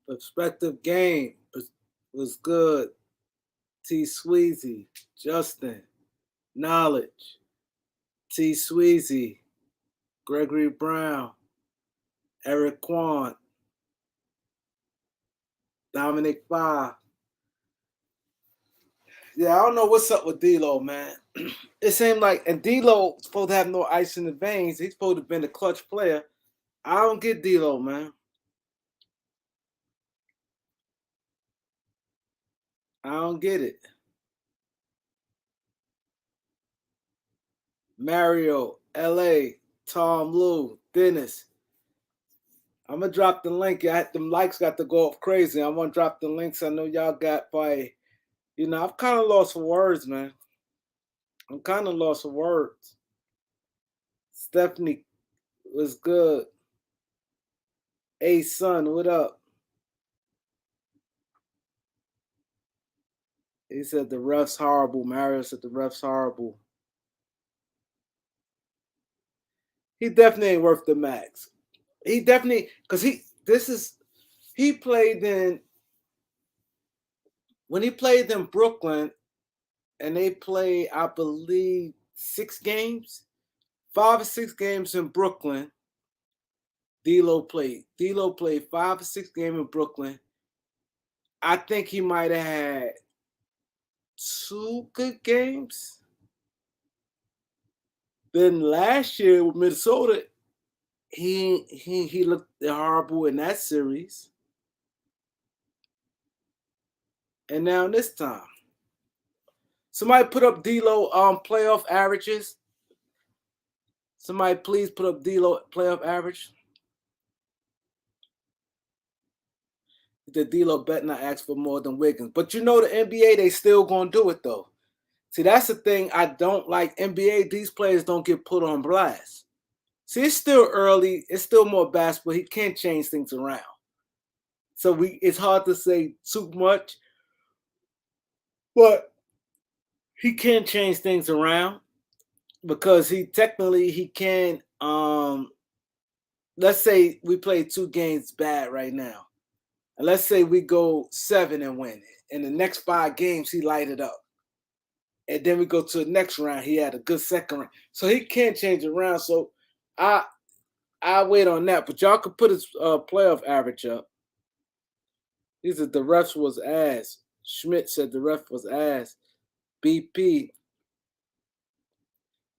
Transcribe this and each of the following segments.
Perspective game was good. T. Sweezy, Justin, Knowledge, T. Sweezy, Gregory Brown, Eric Quan, Dominic Five. Yeah, I don't know what's up with D-Lo, man. It seemed like, and D-Lo supposed to have no ice in the veins. He's supposed to have been a clutch player. I don't get D-Lo, man. I don't get it. Mario, LA, Tom Lou, Dennis. I'm gonna drop the link. Them likes got to go up crazy. I'm gonna drop the links. I know y'all got by, I've kind of lost for words, man. I'm kind of lost for words. Stephanie was good. Hey son, what up? He said the ref's horrible. Mario said the ref's horrible. He definitely ain't worth the max. He definitely, because he played in, when he played in Brooklyn, and they played, I believe, 6 games, 5 or 6 games in Brooklyn. D-Lo played. D-Lo played 5 or 6 games in Brooklyn. I think he might have had 2 good games. Then last year with Minnesota, he looked horrible in that series. And now this time, somebody put up D-Lo playoff averages. Somebody please put up D-Lo playoff average. The D-Lo better not ask for more than Wiggins. But the NBA, they still gonna do it though. See, that's the thing I don't like. NBA, these players don't get put on blast. See, it's still early. It's still more basketball. He can't change things around. So it's hard to say too much. But he can change things around because he can let's say we play 2 games bad right now. And let's say we go 7 and win it. In the next 5 games, he light it up. And then we go to the next round. He had a good second round. So he can't change around. So I wait on that. But y'all could put his playoff average up. He said the refs was ass. Schmidt said the ref was ass. BP,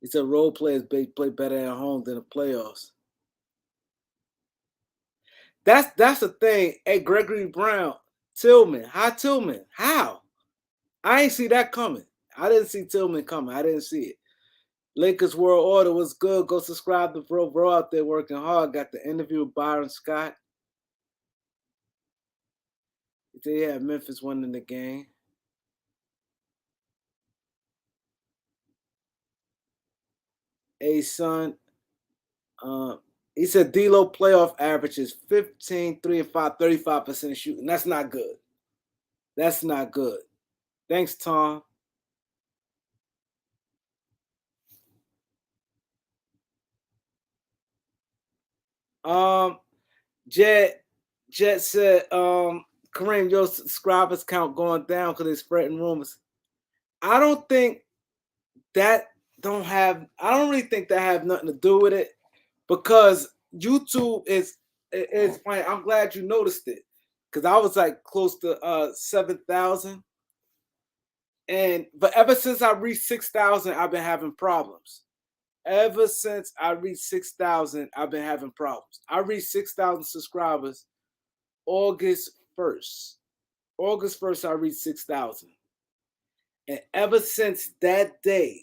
he said role players play better at home than the playoffs. That's the thing. Hey, Gregory Brown, Tillman. How Tillman? How? I ain't see that coming. I didn't see Tillman coming. I didn't see it. Lakers World Order was good. Go subscribe to Bro. Bro out there working hard. Got the interview with Byron Scott. They had Memphis winning the game. Hey, son. He said D-Lo playoff average is 15, 3 and 5, 35% shooting. That's not good. That's not good. Thanks, Tom. Jet said, Kareem, your subscribers count going down because they're spreading rumors. I don't think that I don't really think that have nothing to do with it because YouTube is funny. I'm glad you noticed it because I was like close to 7,000. But ever since I reached 6,000, I've been having problems. Ever since I reached 6,000, I've been having problems. I reached 6,000 subscribers August 1st. August 1st, I reached 6,000. And ever since that day,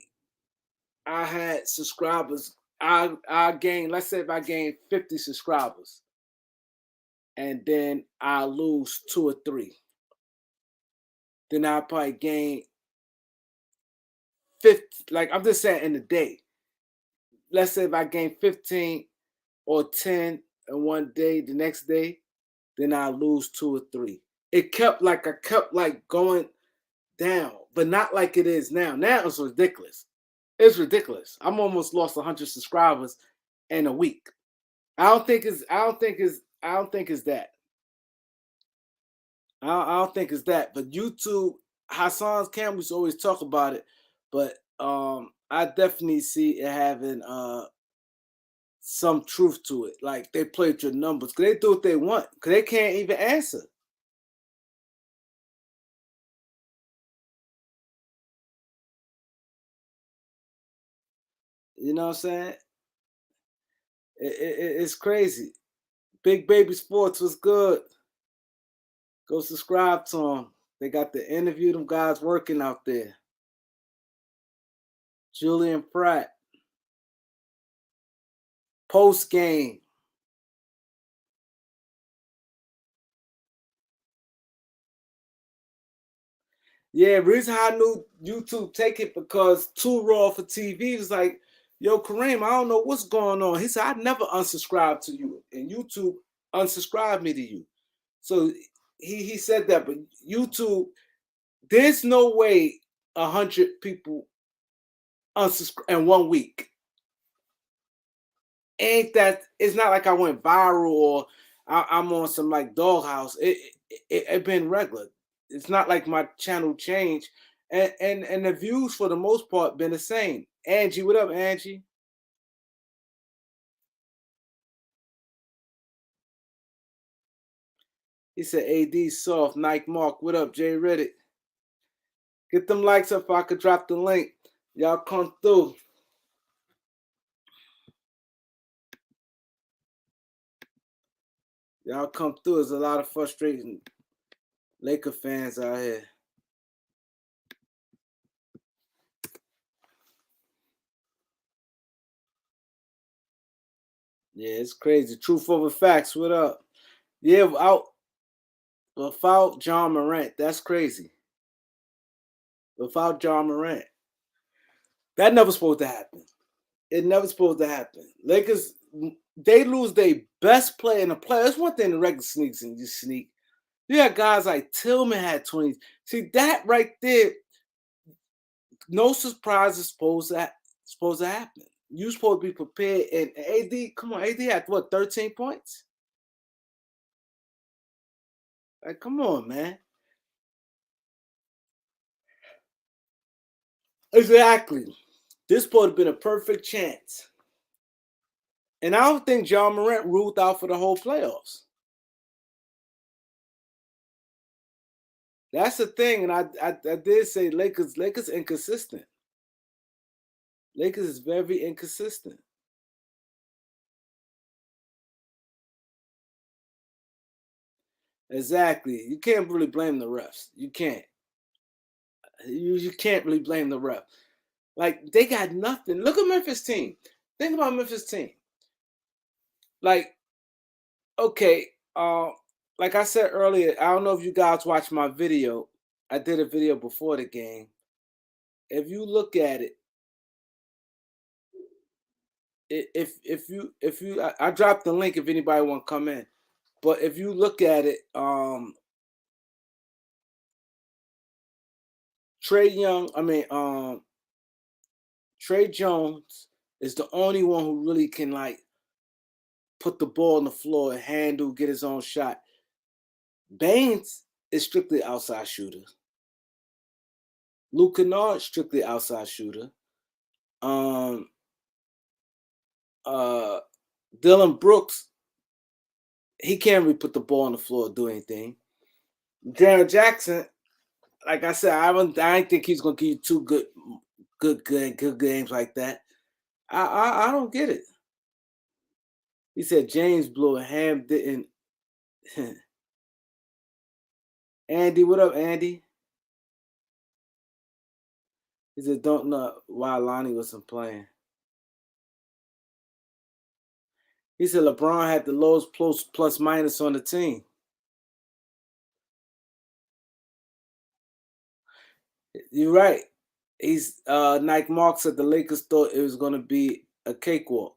I had subscribers. I gained, let's say if I gained 50 subscribers, and then I lose 2 or 3. Then I probably gain 50, like I'm just saying in a day. Let's say if I gain 15 or 10 in one day, the next day, then I lose 2 or 3. It kept like I kept like going down, but not like it is now. Now it's ridiculous. It's ridiculous. I'm almost lost 100 subscribers in a week. I don't think it's that. I don't think it's that. But YouTube, Hassan's cameras always talk about it, but I definitely see it having some truth to it. Like they played your numbers because they do what they want because they can't even answer. You know what I'm saying? It's crazy. Big Baby Sports was good. Go subscribe to them. They got to interview them guys working out there. Julian Pratt. Post game. Yeah, reason how I knew YouTube take it because Too Raw for TV was like, yo, Kareem, I don't know what's going on. He said, I never unsubscribed to you. And YouTube unsubscribed me to you. So he said that, but YouTube, there's no way 100 people unsubscribe in 1 week. Ain't that? It's not like I went viral or I'm on some like doghouse. It been regular. It's not like my channel changed, and the views for the most part been the same. Angie, what up, Angie? He said AD soft. Nike Mark, what up, Jay Reddick? Get them likes up if I could drop the link. Y'all come through. Y'all come through. There's a lot of frustrating Laker fans out here. Yeah, it's crazy. Truth over facts. What up? Yeah, without John Morant, that's crazy. Without John Morant, that never supposed to happen. It never supposed to happen. Lakers, they lose their best player in the play. That's one thing the regular sneaks and you sneak. You got guys like Tillman had 20. See that right there. No surprise is supposed to happen. You supposed to be prepared. And AD, come on, AD had what 13 points? Like, come on, man. Exactly. This would have been a perfect chance. And I don't think John Morant ruled out for the whole playoffs. That's the thing. And I did say Lakers inconsistent. Lakers is very inconsistent. Exactly. You can't really blame the refs. You can't. You can't really blame the ref. Like they got nothing. Look at Memphis team. Think about Memphis team. Like, okay, like I said earlier, I don't know if you guys watched my video. I did a video before the game. If you look at it, I dropped the link if anybody want to come in. But if you look at it, Trey Jones is the only one who really can like put the ball on the floor and handle, get his own shot. Baines is strictly outside shooter. Luke Kennard, strictly outside shooter. Dylan Brooks, he can't really put the ball on the floor or do anything. Jaren Jackson, like I said, I don't think he's gonna give you two good games like that. I don't get it. He said James blew a Ham didn't. Andy, what up, Andy? He said, "Don't know why Lonnie wasn't playing." He said LeBron had the lowest plus minus on the team. You're right. He's Nike Mark said the Lakers thought it was going to be a cakewalk.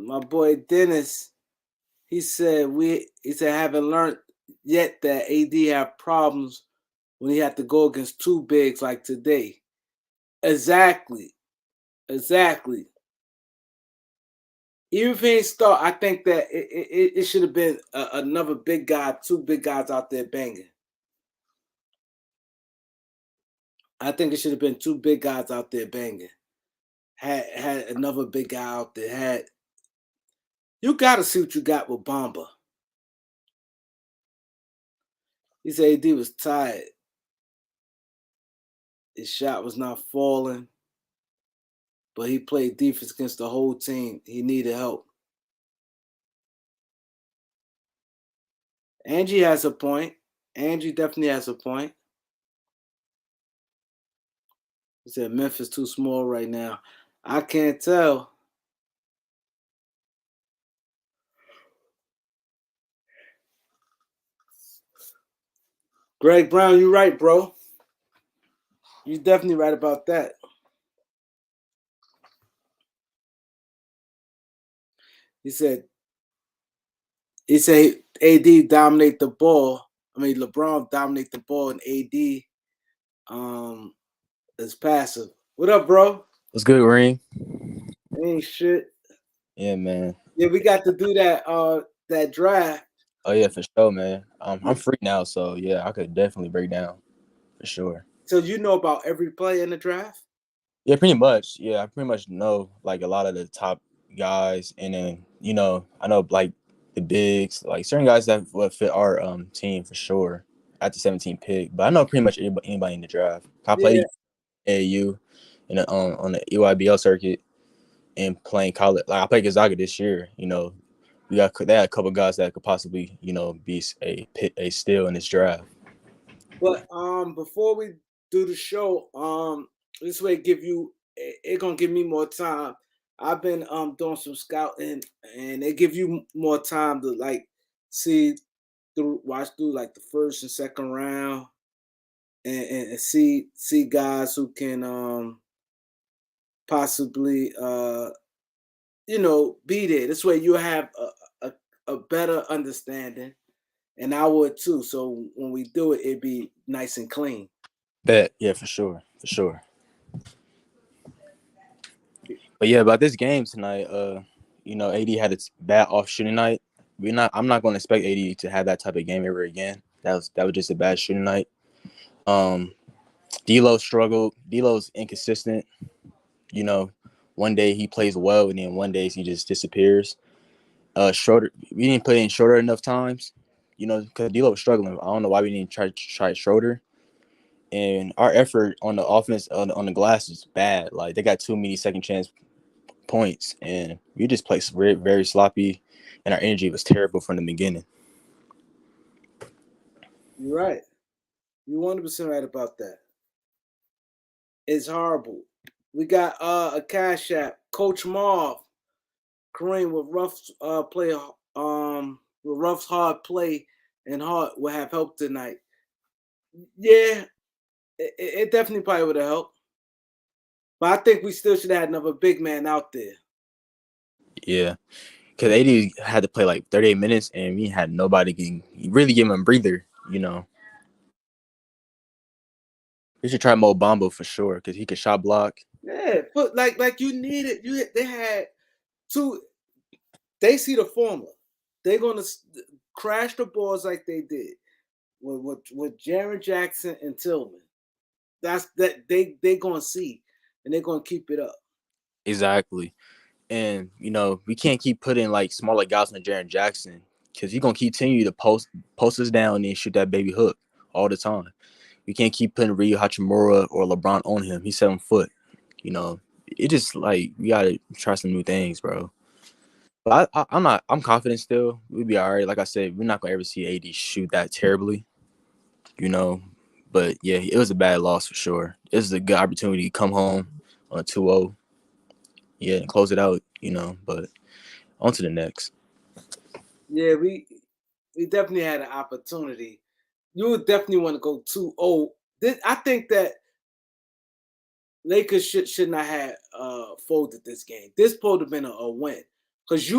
My boy Dennis, he said haven't learned yet that AD have problems when he had to go against two bigs like today. Exactly. Even if he ain't start, I think that it should have been another big guy, two big guys out there banging. I think it should have been two big guys out there banging. Had another big guy out there. You got to see what you got with Bamba. He said AD was tired. His shot was not falling, but he played defense against the whole team. He needed help. Angie has a point. Angie definitely has a point. He said Memphis too small right now. I can't tell. Greg Brown, you're right, bro. You're definitely right about that. He said AD dominate the ball. I mean LeBron dominate the ball and AD is passive. What up, bro? What's good, Reem? Ain't shit. Yeah, man. Yeah, we got to do that draft. Oh yeah, for sure, man. I'm free now, so yeah, I could definitely break down for sure. So you know about every play in the draft? Yeah, pretty much. Yeah, I pretty much know like a lot of the top guys, and then I know like the bigs, like certain guys that would fit our team for sure at the 17th pick. But I know pretty much anybody in the draft. I played AAU in on the EYBL circuit and playing college. Like I played Gonzaga this year. They had a couple guys that could possibly be a steal in this draft. But before we do the show, this way it gonna give me more time. I've been doing some scouting and it give you more time to like watch through like the first and second round and see guys who can possibly be there. This way you have a better understanding. And I would too. So when we do it, it'd be nice and clean. Bet, yeah, for sure. But yeah, about this game tonight, AD had its bad off shooting night. I'm not going to expect AD to have that type of game ever again. That was just a bad shooting night. D'Lo struggled. D'Lo's inconsistent. One day he plays well, and then one day he just disappears. Schroeder, we didn't play in Schroeder enough times, because D'Lo was struggling. I don't know why we didn't try Schroeder. And our effort on the offense on the glass is bad. Like they got too many second chance points, and we just played very, very sloppy, and our energy was terrible from the beginning. You're right. You're 100% right about that. It's horrible. We got a CASHAPP, Coach Marv, Kareem with Ruff's hard play and hard will have helped tonight. Yeah, it definitely probably would have helped. But I think we still should have had another big man out there. Yeah, because AD had to play like 38 minutes, and we had nobody really give him a breather. We should try Mo Bamba for sure because he could shot block. Yeah, but like you needed they had two. They see the formula. They're gonna crash the balls like they did with Jaren Jackson and Tillman. That's that they gonna see, and they're gonna keep it up. Exactly, and we can't keep putting like smaller guys on Jaren Jackson because he's gonna continue to post us down and shoot that baby hook all the time. We can't keep putting Ryu Hachimura or LeBron on him. He's 7 foot. It just like we gotta try some new things, bro. But I'm confident still. We'll be all right. Like I said, we're not gonna ever see AD shoot that terribly, you know. But yeah, it was a bad loss for sure. This is a good opportunity to come home on a 2-0. Yeah, and close it out, But on to the next. Yeah, we definitely had an opportunity. You would definitely want to go 2-0. I think that Lakers should not have folded this game. This supposed to have been a win. Because if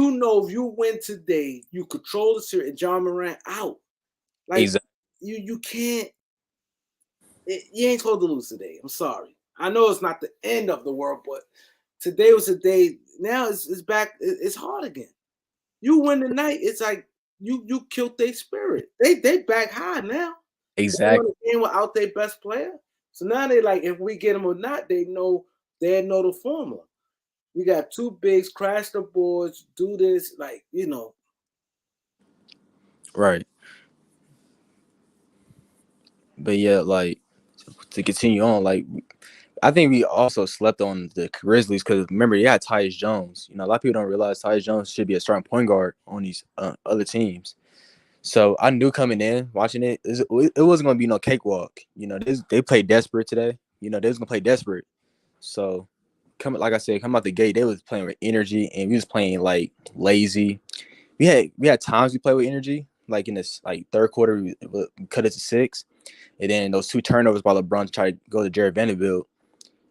you win today, you control the series and John Morant out. Like Exactly. you can't you ain't supposed to lose today. I'm sorry. I know it's not the end of the world, but today was a day. Now it's back. It's hard again. You win tonight, it's like you killed their spirit. They back high now. They won Exactly. the game without their best player. So now they like, if we get them or not, they know the formula. We got two bigs, crash the boards, do this, Right. But yeah, like to continue on, like I think we also slept on the Grizzlies because remember they had Tyus Jones. A lot of people don't realize Tyus Jones should be a starting point guard on these other teams. So I knew coming in, watching it wasn't going to be no cakewalk. They played desperate today. They was going to play desperate. So coming out the gate, they was playing with energy and we was playing like lazy. We had times we played with energy, like in this like third quarter we cut it to 6, and then those 2 turnovers by LeBron to try to go to Jared Vanderbilt,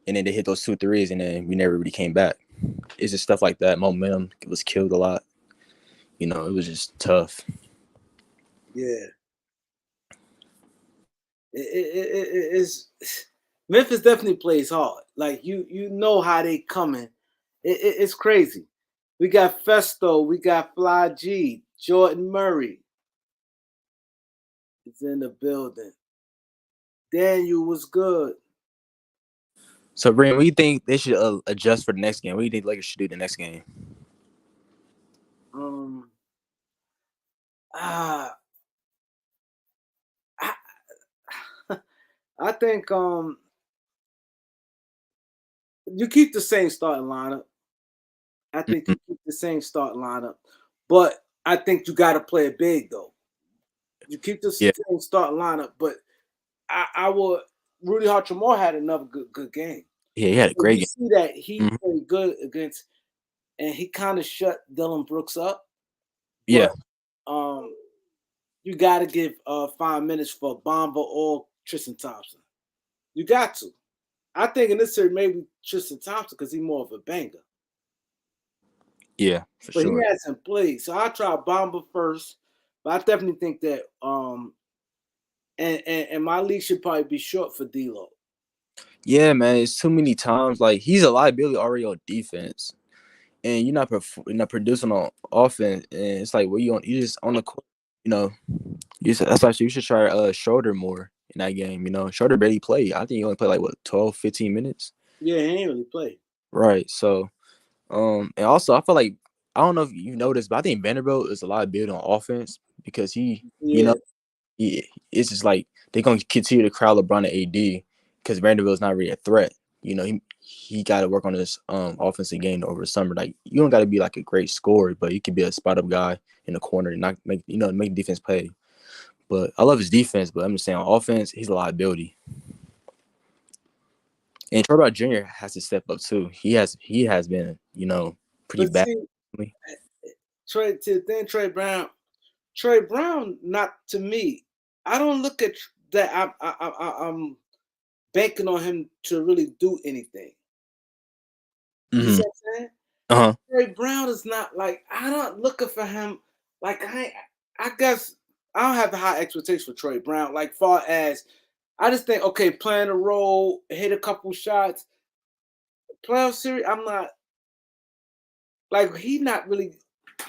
and then they hit those 2 threes, and then we never really came back. It's just stuff like that. Momentum was killed a lot. It was just tough. yeah. It is. Memphis definitely plays hard. Like you know how they coming. It's crazy. We got Festo, we got Fly G, Jordan Murray is in the building. Daniel was good. So, Brandon, what do you think they should adjust for the next game? What do you think Lakers should do the next game? Um, I, I think you keep the same starting lineup. I think Mm-hmm. you keep the same starting lineup, but I think you got to play it big though. You keep the Yeah, same starting lineup, but I would. Rudy Hachimura had another good game. he had a So great you game. see that he Mm-hmm. played good against, and he kind of shut Dylan Brooks up. Yeah, But you got to give 5 minutes for Bomba or Tristan Thompson. You got to. I think in this series maybe Tristan Thompson because he's more of a banger. yeah, for But he sure. hasn't played, so I'll try Bomba first. But I definitely think that and my league should probably be short for D'Lo. Yeah, man, it's too many times. Like he's a liability already on defense, and you're not producing on offense. And it's like, what you just on the court, you know. That's why you should try Schroeder more in that game. Schroeder barely played. I think he only played like what 12, 15 minutes. Yeah, he ain't really played. Right. So, and also I feel like I don't know if you noticed, but I think Vanderbilt is a liability on offense because Yeah, it's just like they're gonna continue to crowd LeBron and AD because Vanderbilt's not really a threat. He got to work on his offensive game over the summer. Like you don't got to be like a great scorer, but you can be a spot up guy in the corner and not make defense play. But I love his defense, but I'm just saying on offense, he's a liability. And Troy Brown Jr. has to step up too. He has been, pretty but bad. see, Trey Brown, not to me. I don't look at that. I'm banking on him to really do anything. You Mm-hmm. see what I'm saying? Uh-huh. Trey Brown is not like I'm not looking for him. Like I guess I don't have the high expectations for Trey Brown. Like far as I just think, okay, playing a role, hit a couple shots, playoff series. I'm not like he not really.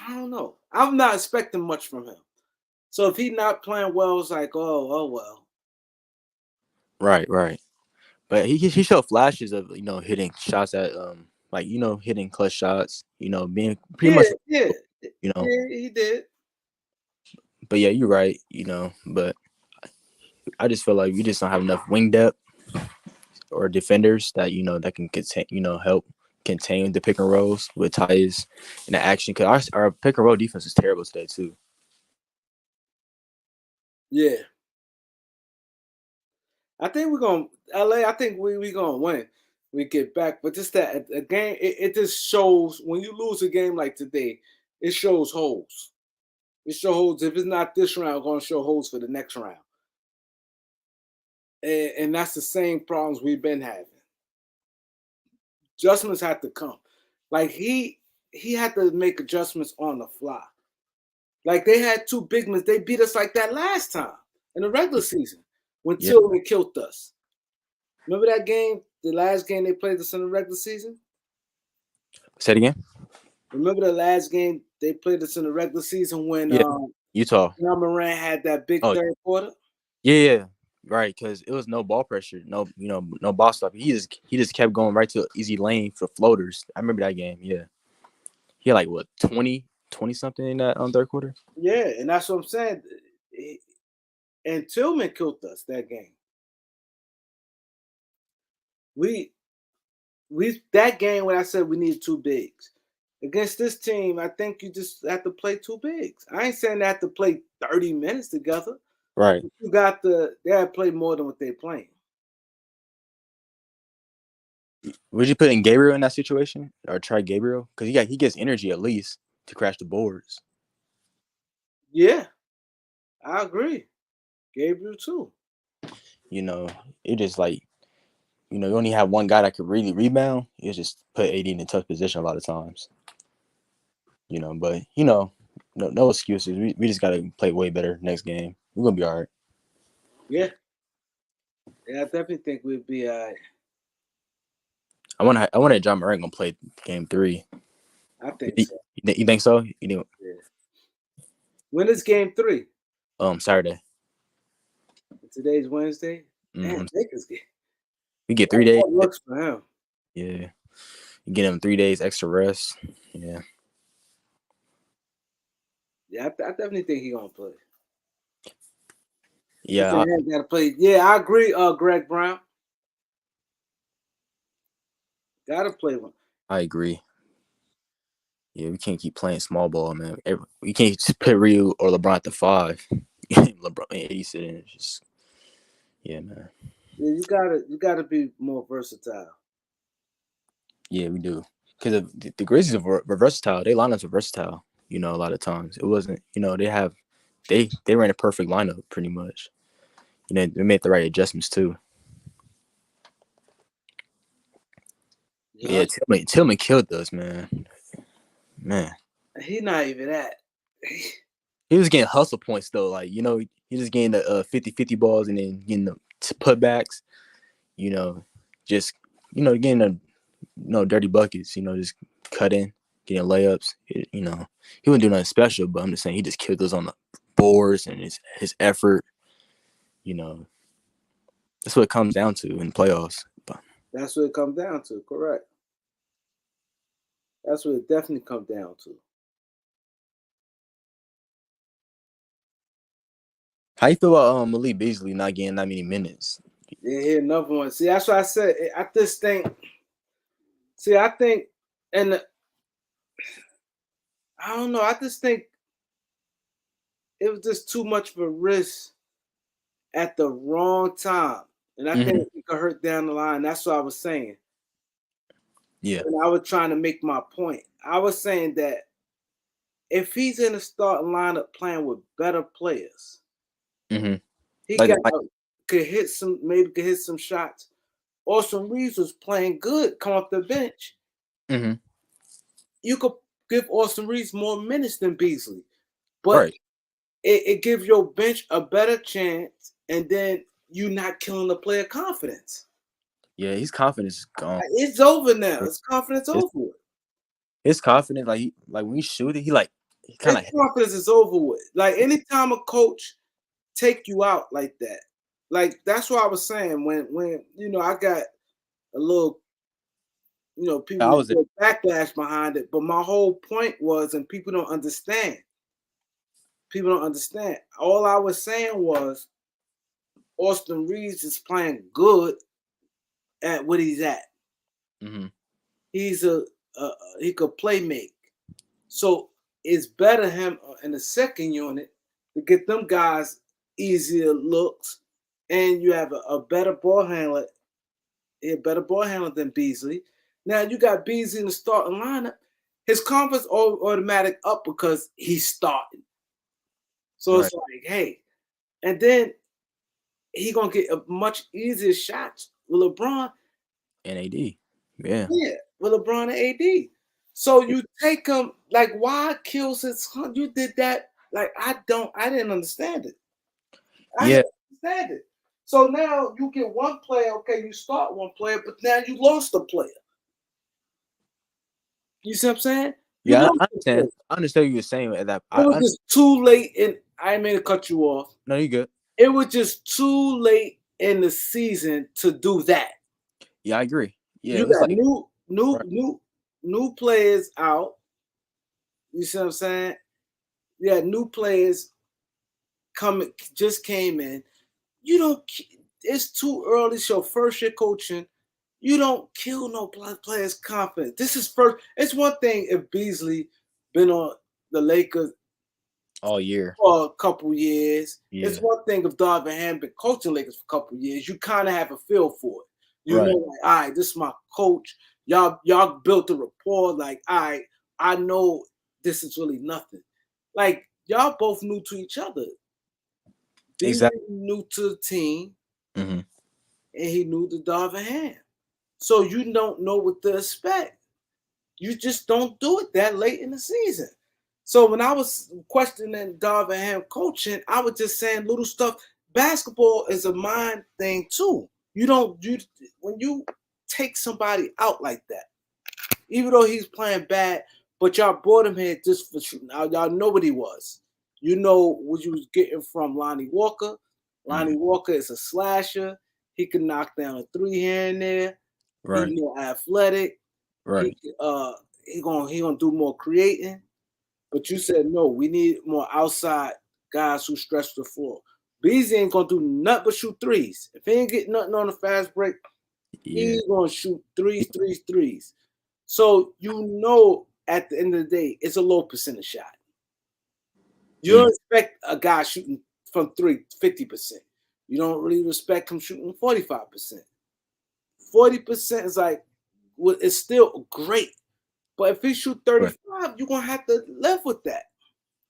I don't know. I'm not expecting much from him. So if he's not playing well, it's like, oh well. Right, right. But he showed flashes of hitting shots at hitting clutch shots. Being pretty Yeah, much yeah, you know. yeah. He did. But yeah, you're right. But I just feel like we just don't have enough wing depth or defenders that that can contain, help contain the pick and rolls with Tyus and the action. Because our pick and roll defense is terrible today too. Yeah. I think we're going to LA. I think we're going to win. We get back. But just that a game, it just shows when you lose a game like today, it shows holes. It shows holes. If it's not this round, it's going to show holes for the next round. And that's the same problems we've been having. Adjustments had to come. Like he had to make adjustments on the fly. Like they had two big men. They beat us like that last time in the regular season when Tillman killed us. Remember that game, the last game they played us in the regular season? Say it again. Remember the last game they played us in the regular season when Utah. Morant had that big third quarter? Yeah. Right, because it was no ball pressure, no ball stop. He just kept going right to easy lane for floaters. I remember that game. Yeah, he had like what 20 something in that third quarter. Yeah, and that's what I'm saying. And Tillman killed us that game. We that game when I said we needed two bigs against this team. I think you just have to play two bigs. I ain't saying they have to play 30 minutes together. Right. You got they got to play more than what they're playing. Would you put in Gabriel in that situation or try Gabriel? Because he gets energy at least to crash the boards. Yeah, I agree. Gabriel too. It just like, you only have one guy that could really rebound. You just put AD in a tough position a lot of times. But no excuses. We just gotta play way better next game. We're gonna be all right. Yeah, I definitely think we'd be all right. I want John Morant gonna play game 3. I think so. You think so? Yeah. When is game 3? Saturday. Today's Wednesday. Mm-hmm. Lakers game. We get 3 days. That works for him. Yeah. You get him 3 days extra rest. Yeah. Yeah, I definitely think he's gonna play. Yeah. Gotta play. Yeah, I agree. Greg Brown gotta play one. I agree. Yeah, we can't keep playing small ball, man. We can't just put Ryu or LeBron at the 5. LeBron and 80 sitting. Just man. Yeah, you gotta be more versatile. Yeah, we do. Because the Grizzlies are versatile. Their lineups are versatile. A lot of times it wasn't. They ran a perfect lineup pretty much. They made the right adjustments too. Yeah, Tillman killed us, man. Man, he not even that. He was getting hustle points though. Like he just getting the 50-50 balls and then getting the putbacks. Just getting the dirty buckets. Just cutting, getting layups. He wouldn't do nothing special, but I'm just saying he just killed us on the boards and his effort. That's what it comes down to in playoffs. That's what it comes down to. Correct. That's what it definitely comes down to. How you feel about Malik Beasley not getting that many minutes? Yeah, another one. See, that's what I said. I just think. See, I think, and I don't know. I just think it was just too much of a risk at the wrong time, and I think it could hurt down the line. That's what I was saying. Yeah. And I was trying to make my point. I was saying that if he's in the starting lineup playing with better players, he could hit some shots. Austin Reeves was playing good, come off the bench. You could give Austin Reeves more minutes than Beasley, but it gives your bench a better chance, and then you're not killing the player confidence. Yeah, his confidence is gone. It's over now. His confidence over with. His confidence, like when he shoot it, his confidence is over with. Like anytime a coach take you out like that, like that's what I was saying when I got a little, people backlash behind it. But my whole point was, and people don't understand. All I was saying was Austin Reeves is playing good at what he's at. He's he could play make. So it's better him in the second unit to get them guys easier looks, and you have a better ball handler, than Beasley. Now you got Beasley in the starting lineup. His confidence automatic up because he's starting. So Right. it's like, hey, and then he gonna get a much easier shots with LeBron. And AD. Yeah. Yeah, with LeBron and AD. So you take him like, why kill his hunt? You did that like I didn't understand it. I Yeah. didn't understand it. So now you get one player, okay, you start one player, but now you lost a player. You see what I'm saying? You Yeah, lost I a player. understand. I understand what you were saying at that. It was just too late, and I didn't mean to cut you off. No, you good. It was just too late in the season to do that. Yeah, I agree. Yeah, You it was got like new players out. You see what I'm saying? Yeah, new players just came in. You don't. It's too early. It's your first year coaching. You don't kill no players' confidence. This is first. It's one thing if Beasley been on the Lakers all year for a couple years. Yeah. It's one thing if Darvin Ham been coaching Lakers for a couple years. You kind of have a feel for it. You Right. know, like, all right, this is my coach. Y'all built a rapport. Like, all right, I know this is really nothing. Like, y'all both new to each other. Beasley Exactly. new to the team, Mm-hmm. and he knew the Darvin Ham. So you don't know what to expect. You just don't do it that late in the season. So when I was questioning Darvin Ham coaching, I was just saying little stuff. Basketball is a mind thing too. When you take somebody out like that, even though he's playing bad, but y'all brought him here just for shooting. Y'all know what he was. You know what you was getting from Lonnie Walker. Lonnie Walker is a slasher. He can knock down a three here and there. Right. He's more athletic. Right. He gonna do more creating. But you said no, we need more outside guys who stretch the floor. Beasley ain't gonna do nothing but shoot threes. If he ain't getting nothing on the fast break, he's gonna shoot threes. So you know at the end of the day, it's a low percentage shot. You don't expect a guy shooting from 50%. You don't really respect him shooting 45%. 40% is like, well, it's still great. But if he shoot 35, you're gonna have to live with that.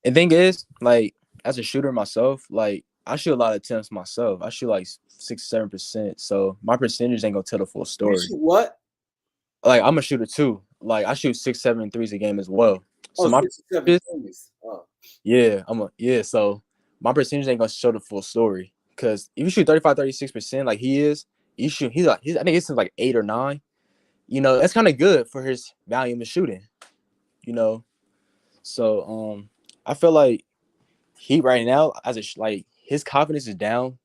The thing is, like, as a shooter myself, like, I shoot a lot of attempts myself. I shoot like 6-7%. So my percentage ain't gonna tell the full story. You shoot what? Like, I'm a shooter too. Like, I shoot 6-7 threes a game as well. So my 6 or 7 threes. So my percentage ain't gonna show the full story. Cause if you shoot 35-36% like he is, he's I think it's like 8 or 9. You know, that's kind of good for his volume of shooting. You know, so I feel like he right now like his confidence is down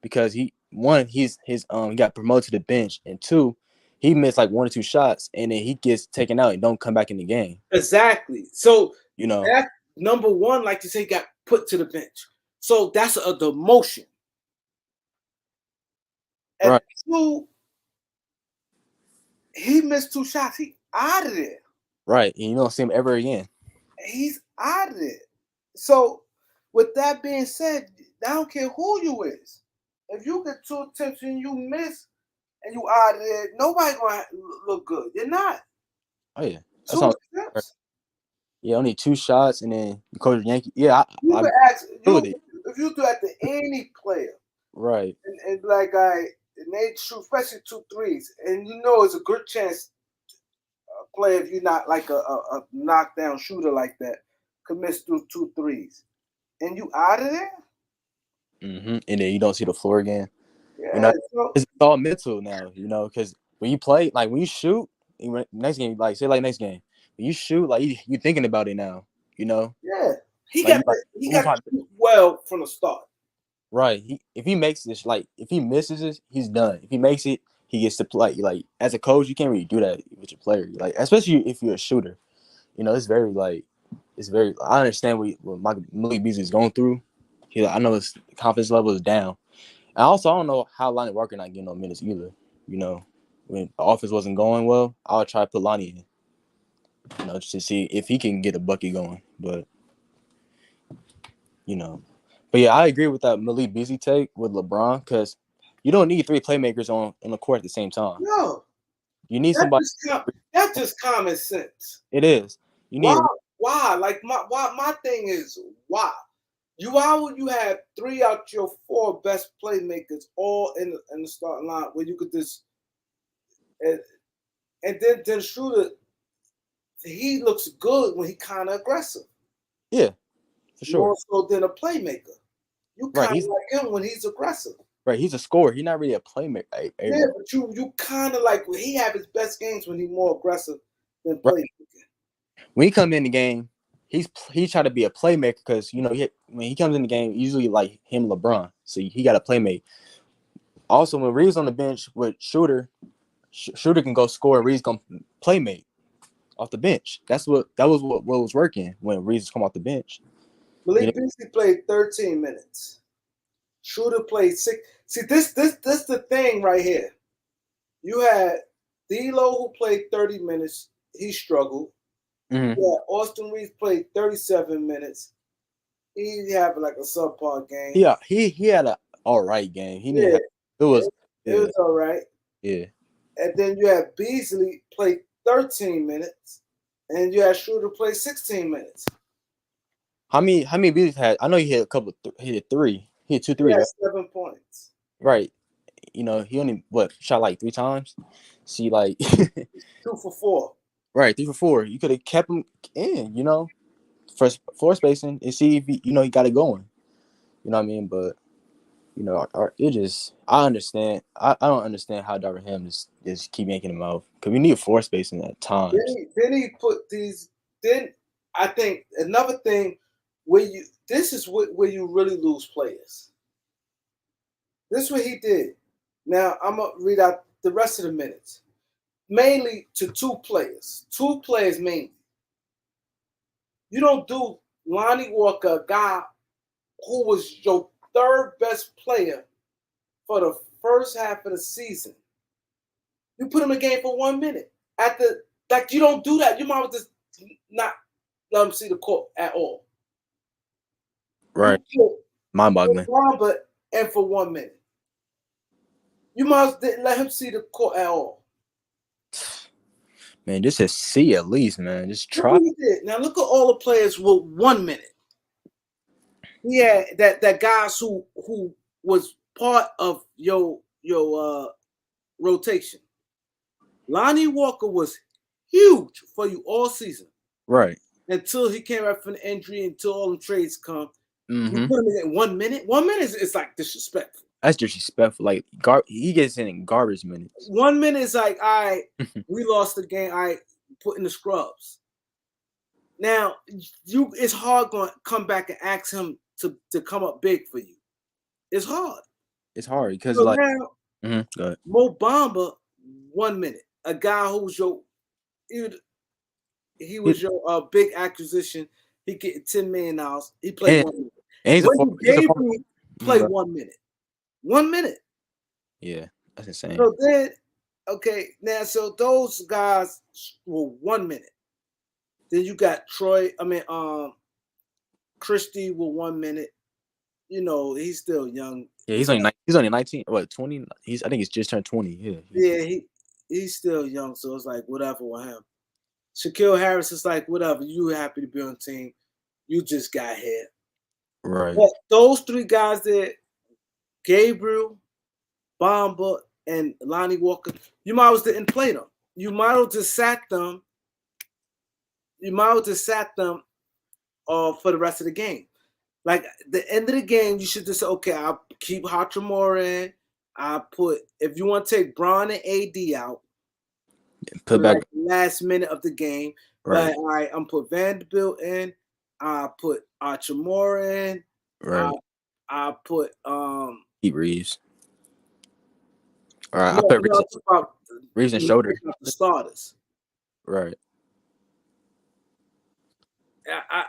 because he got promoted to the bench, and 2, he missed like 1 or 2 shots and then he gets taken out and don't come back in the game. Exactly. So you know, that number 1, like you say, got put to the bench. So that's a demotion. And right. 2, he missed 2 shots. He out of there. Right. And you don't see him ever again. He's out of there. So with that being said, I don't care who you is. If you get 2 attempts and you miss and you out of there, nobody gonna look good. You're not. Oh yeah. That's 2 attempts. Yeah, only 2 shots and then you coach Yankee. Yeah, you could ask if you do that to any player. Right. And like and they shoot especially 2 threes, and you know it's a good chance a player, if you're not like a knockdown shooter like that, could miss through 2 threes. And you out of there? Mm-hmm. And then you don't see the floor again. Yeah, you know, it's all mental now, you know, because when you play, like when you shoot, next game, like say like next game, when you shoot, like you thinking about it now, you know. Yeah, he like, got to shoot well from the start. Right. If he makes this, like if he misses it, he's done. If he makes it, he gets to play. Like as a coach, you can't really do that with your player. Like especially if you're a shooter, you know, it's very. I understand what Malik Beasley is going through. I know his confidence level is down. And also, I don't know how Lonnie Walker not getting no minutes either. You know, when the offense wasn't going well, I would try to put Lonnie in. Just to see if he can get a bucket going. But yeah, I agree with that Malik Beasley take with LeBron because you don't need 3 playmakers on the court at the same time. No, You need somebody. That's just common sense. It is. You need. Why? Like my thing is why? Why would you have 3 out your 4 best playmakers all in the starting line where you could just and then Schroeder, he looks good when he kind of aggressive. Yeah, for sure. More so than a playmaker. You kind of like him when he's aggressive. Right, he's a scorer. He's not really a playmaker. Yeah, but you kind of like he have his best games when he's more aggressive than playmaker. Right. When he comes in the game, he's trying to be a playmaker because when he comes in the game, usually like him, LeBron. So he got a playmate. Also, when Reeves on the bench with Schroeder can go score. Reeves gonna playmate off the bench. That was what was working when Reeves come off the bench. Malik Beasley played 13 minutes. Schroeder played 6. See, this the thing right here. You had D'Lo who played 30 minutes. He struggled. Mm-hmm. Yeah, Austin Reeves played 37 minutes. He had like a subpar game. Yeah, he had an all right game. It was all right. Yeah. And then you had Beasley play 13 minutes, and you had Schroeder play 16 minutes. How many Beasley had? I know he hit a couple. He hit 3. He hit 2 3s. He had 7 points. Right. He only shot like 3 times. See, like 2 for 4. Right, 3 for 4. You could have kept him in, first floor spacing and see if he got it going. You know what I mean? But I understand. I don't understand how Darvin Ham just keep making him out because we need floor spacing at times. Then he put these. Then I think another thing where where you really lose players. This is what he did. Now I'm gonna read out the rest of the minutes, mainly to 2 players. 2 players mainly. You don't do Lonnie Walker, a guy who was your 3rd best player for the first half of the season. You put him in the game for 1 minute. You don't do that. You might as well just not let him see the court at all. Right. Mind-boggling. And for 1 minute. You might as well let him see the court at all. Man, just to see at least, man. Just try. Now look at all the players with 1 minute. Yeah, that guys who was part of your rotation. Lonnie Walker was huge for you all season. Right. Until he came back from the injury, until all the trades come. Mm-hmm. You put him in 1 minute. 1 minute is like disrespectful. That's disrespectful. Like he gets in garbage minutes. 1 minute is like, all right, we lost the game. All right, put in the scrubs. Now it's hard going to come back and ask him to come up big for you. It's hard. It's hard because so now, go ahead. Mo Bamba, 1 minute. A guy who's he was your big acquisition. He get $10 million. He played 1 minute. And he's play 1 minute. 1 minute. Yeah, that's insane. So then, so those guys were 1 minute. Then you got Christie with 1 minute. He's still young. Yeah, he's only 19. What, 20? I think he's just turned 20. Yeah. Yeah, he's still young, so it's like whatever with him. Shaquille Harris is like whatever. You happy to be on the team. You just got here. Right. But those 3 guys there, Gabriel, Bamba, and Lonnie Walker, you might as well didn't play them. You might as well just sat them. For the rest of the game. Like the end of the game, you should just say, okay, I'll keep Hachimura in. If you want to take Bron and AD out, put back the last minute of the game. Right. Like, all right, I'm put Vanderbilt in. I put Hachimura in. Right. I put Keep Reeves. All right, I put Reeves and Schroeder. The starters. Right.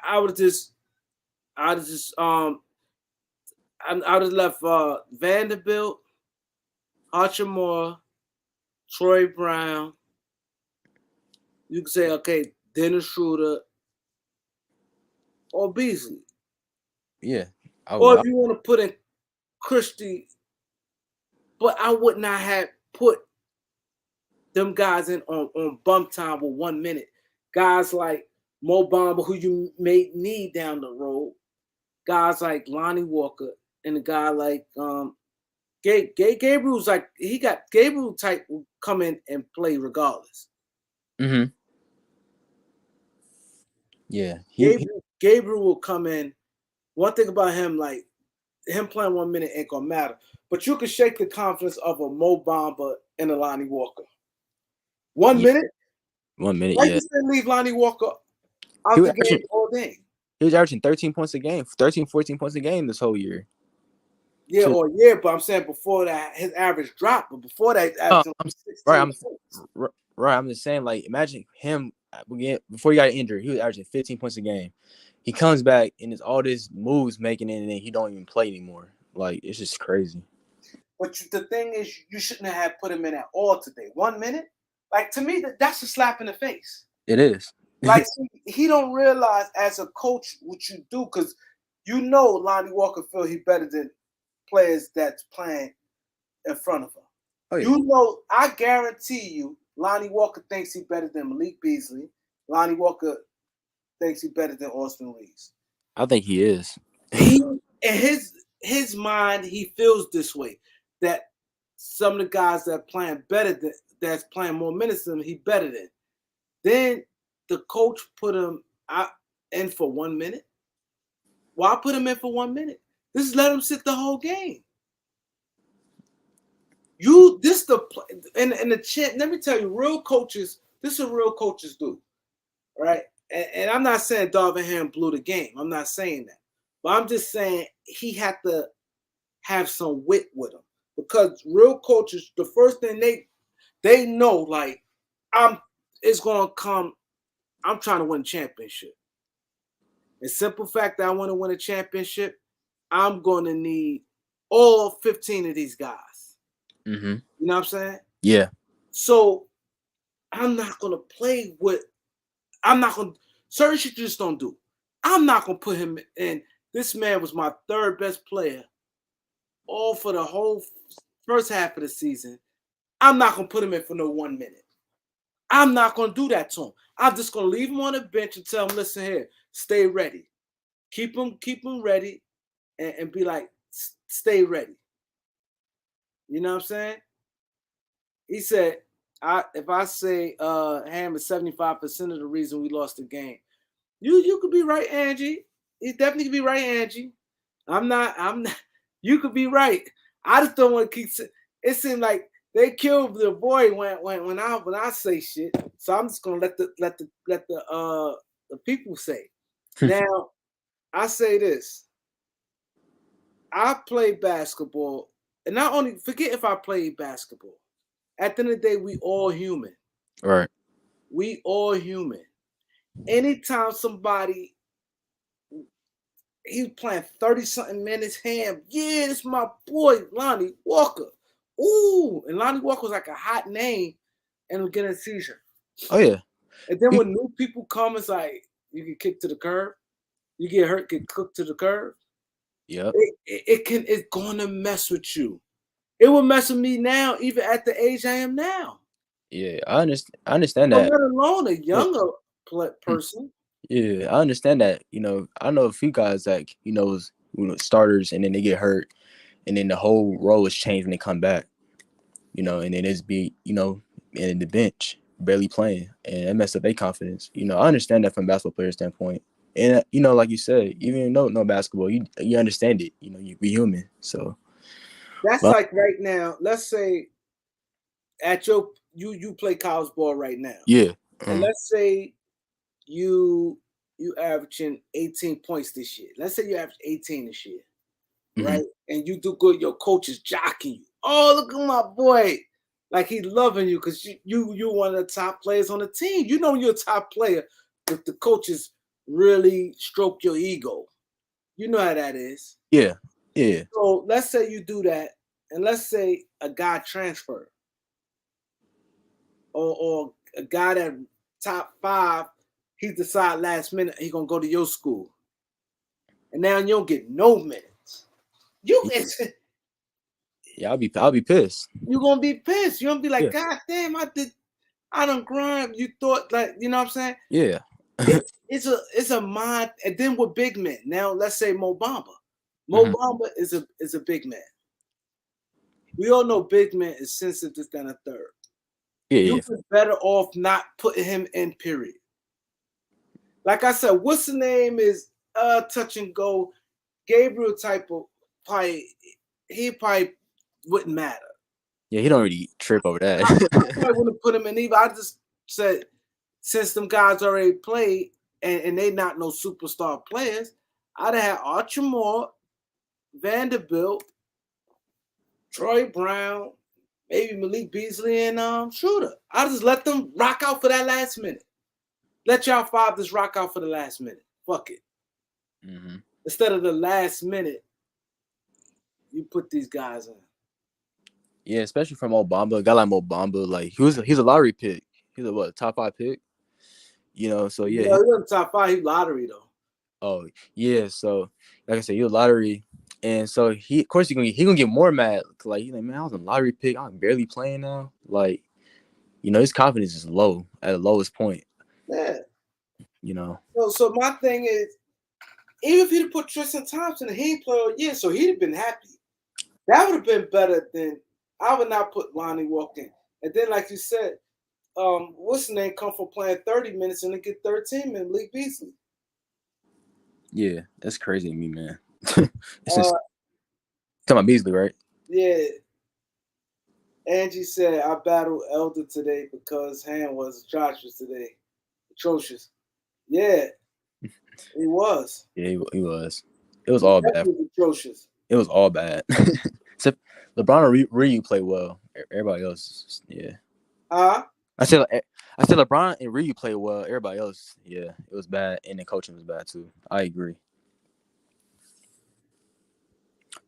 I would have left Vanderbilt, Hachimura, Troy Brown. You can say, okay, Dennis Schroeder or Beasley. Yeah. Or if you want to put in Christie, but I would not have put them guys in on bump time with 1 minute. Guys like Mo Bamba, who you may need down the road. Guys like Lonnie Walker and a guy like Gabriel's like Gabriel type will come in and play regardless. Mm-hmm. Yeah. Gabriel will come in. One thing about him, like him playing 1 minute ain't gonna matter. But you can shake the confidence of a Mo Bamba and a Lonnie Walker. 1 minute? 1 minute, Why yeah. you still leave Lonnie Walker out the game all day? He was averaging 13 points a game, 13, 14 points a game this whole year. Yeah, or yeah, but I'm saying before that, his average dropped. But before that, I'm just saying, like, imagine him before he got injured, he was averaging 15 points a game. He comes back and it's all these moves making it, and then he don't even play anymore. Like, it's just crazy. But the thing is, you shouldn't have put him in at all today. 1 minute, like to me, that's a slap in the face. It is. Like he don't realize as a coach what you do, because you know Lonnie Walker feel he better than players that's playing in front of him. Oh, yeah. You know, I guarantee you, Lonnie Walker thinks he better than Malik Beasley. Lonnie Walker thinks he better than Austin Reeves. I think he is. In his mind, he feels this way, that some of the guys that are playing better than, that's playing more minutes than him, he better than. Then the coach put him in for 1 minute. Why put him in for 1 minute? This is let him sit the whole game. In the chat. Let me tell you, real coaches. This is what real coaches do, right? And I'm not saying Darvin Ham blew the game. I'm not saying that, but I'm just saying he had to have some wit with him, because real coaches, the first thing they know, like it's gonna come. I'm trying to win a championship. The simple fact that I want to win a championship, I'm going to need all 15 of these guys. Mm-hmm. You know what I'm saying? Yeah. So I'm not going to play with – certain shit you just don't do. I'm not going to put him in. This man was my third best player all for the whole first half of the season. I'm not going to put him in for no 1 minute. I'm not going to do that to him. I'm just going to leave him on the bench and tell him, listen here, stay ready. Keep him ready and be like, stay ready. You know what I'm saying? He said, if I say Ham is 75% of the reason we lost the game, you could be right, Angie. You definitely could be right, Angie. I'm not. You could be right. I just don't want to keep. It seemed like they killed the boy when I say shit. So I'm just gonna let the people say. Now, I say this. I play basketball, and not only forget if I play basketball. At the end of the day, we all human. Right. We all human. Anytime somebody he's playing 30-something minutes, Ham, yeah, this is my boy, Lonnie Walker. Ooh, and Lonnie Walker was like a hot name in the beginning of the season. Oh, yeah. And then when new people come, it's like you get kicked to the curb. You get hurt, get cooked to the curb. Yep. It's going to mess with you. It will mess with me now, even at the age I am now. Yeah, I understand that. Let alone a younger person. Yeah, I understand that. You know, I know a few guys that, starters, and then they get hurt, and then the whole role is changed when they come back. And then it's in the bench, barely playing, and it messed up their confidence. I understand that from a basketball player standpoint. And, like you said, even though no basketball, you understand it. You be human. So that's like right now, let's say at you play college ball right now. Yeah. And let's say you averaging 18 points this year. Let's say you average 18 this year, right? And you do good, your coach is jocking you. Oh, look at my boy. Like he's loving you because you're one of the top players on the team. You know you're a top player if the coaches really stroke your ego. You know how that is. Yeah. Yeah. So let's say you do that, and let's say a guy transferred. or a guy that top 5, he decide last minute he gonna go to your school, and now you don't get no minutes. You Yeah, I'll be pissed. You gonna be pissed. You gonna be like, Yeah. God damn, I done grind. You thought like, you know what I'm saying? Yeah. It's a mind. And then with big men. Now let's say Mo Bamba. Mo Bamba is a big man. We all know big man is sensitive than a third. Yeah, You'd be better off not putting him in, period. Like I said, what's the name is touch and go. Gabriel type of he probably wouldn't matter. Yeah, he don't really trip over that. I wouldn't put him in either. I just said, since them guys already played and they not no superstar players, I'd have had Archie Moore, Vanderbilt, Troy Brown, maybe Malik Beasley and Schroeder. I just let them rock out for that last minute. Let y'all 5 just rock out for the last minute. Fuck it. Instead of the last minute, you put these guys in. Yeah, especially from Obama, a guy like Obama, like he's a lottery pick. He's a top 5 pick. You know, so yeah. He wasn't top 5, he lottery though. Oh, yeah. So like I said, he was lottery. And so he gonna get more mad. Like, he's like, man, I was a lottery pick. I'm barely playing now. Like, you know, his confidence is low at the lowest point. Yeah. You know. So my thing is, even if he'd put Tristan Thompson and he ain't played all year, so he'd have been happy. That would have been better than I would not put Lonnie Walker in. And then, like you said, what's his name come from playing 30 minutes and then get 13 minutes, Malik Beasley. Yeah, that's crazy to me, man. It's just talking about Beasley, right? Yeah. Angie said, I battled Elder today because Ham was atrocious today. Atrocious. Yeah, he was. Yeah, he was. It was all bad. Was atrocious. It was all bad. Except LeBron and Ryu play well. Everybody else, yeah. I said LeBron and Ryu play well. Everybody else, yeah, it was bad, and the coaching was bad too. I agree.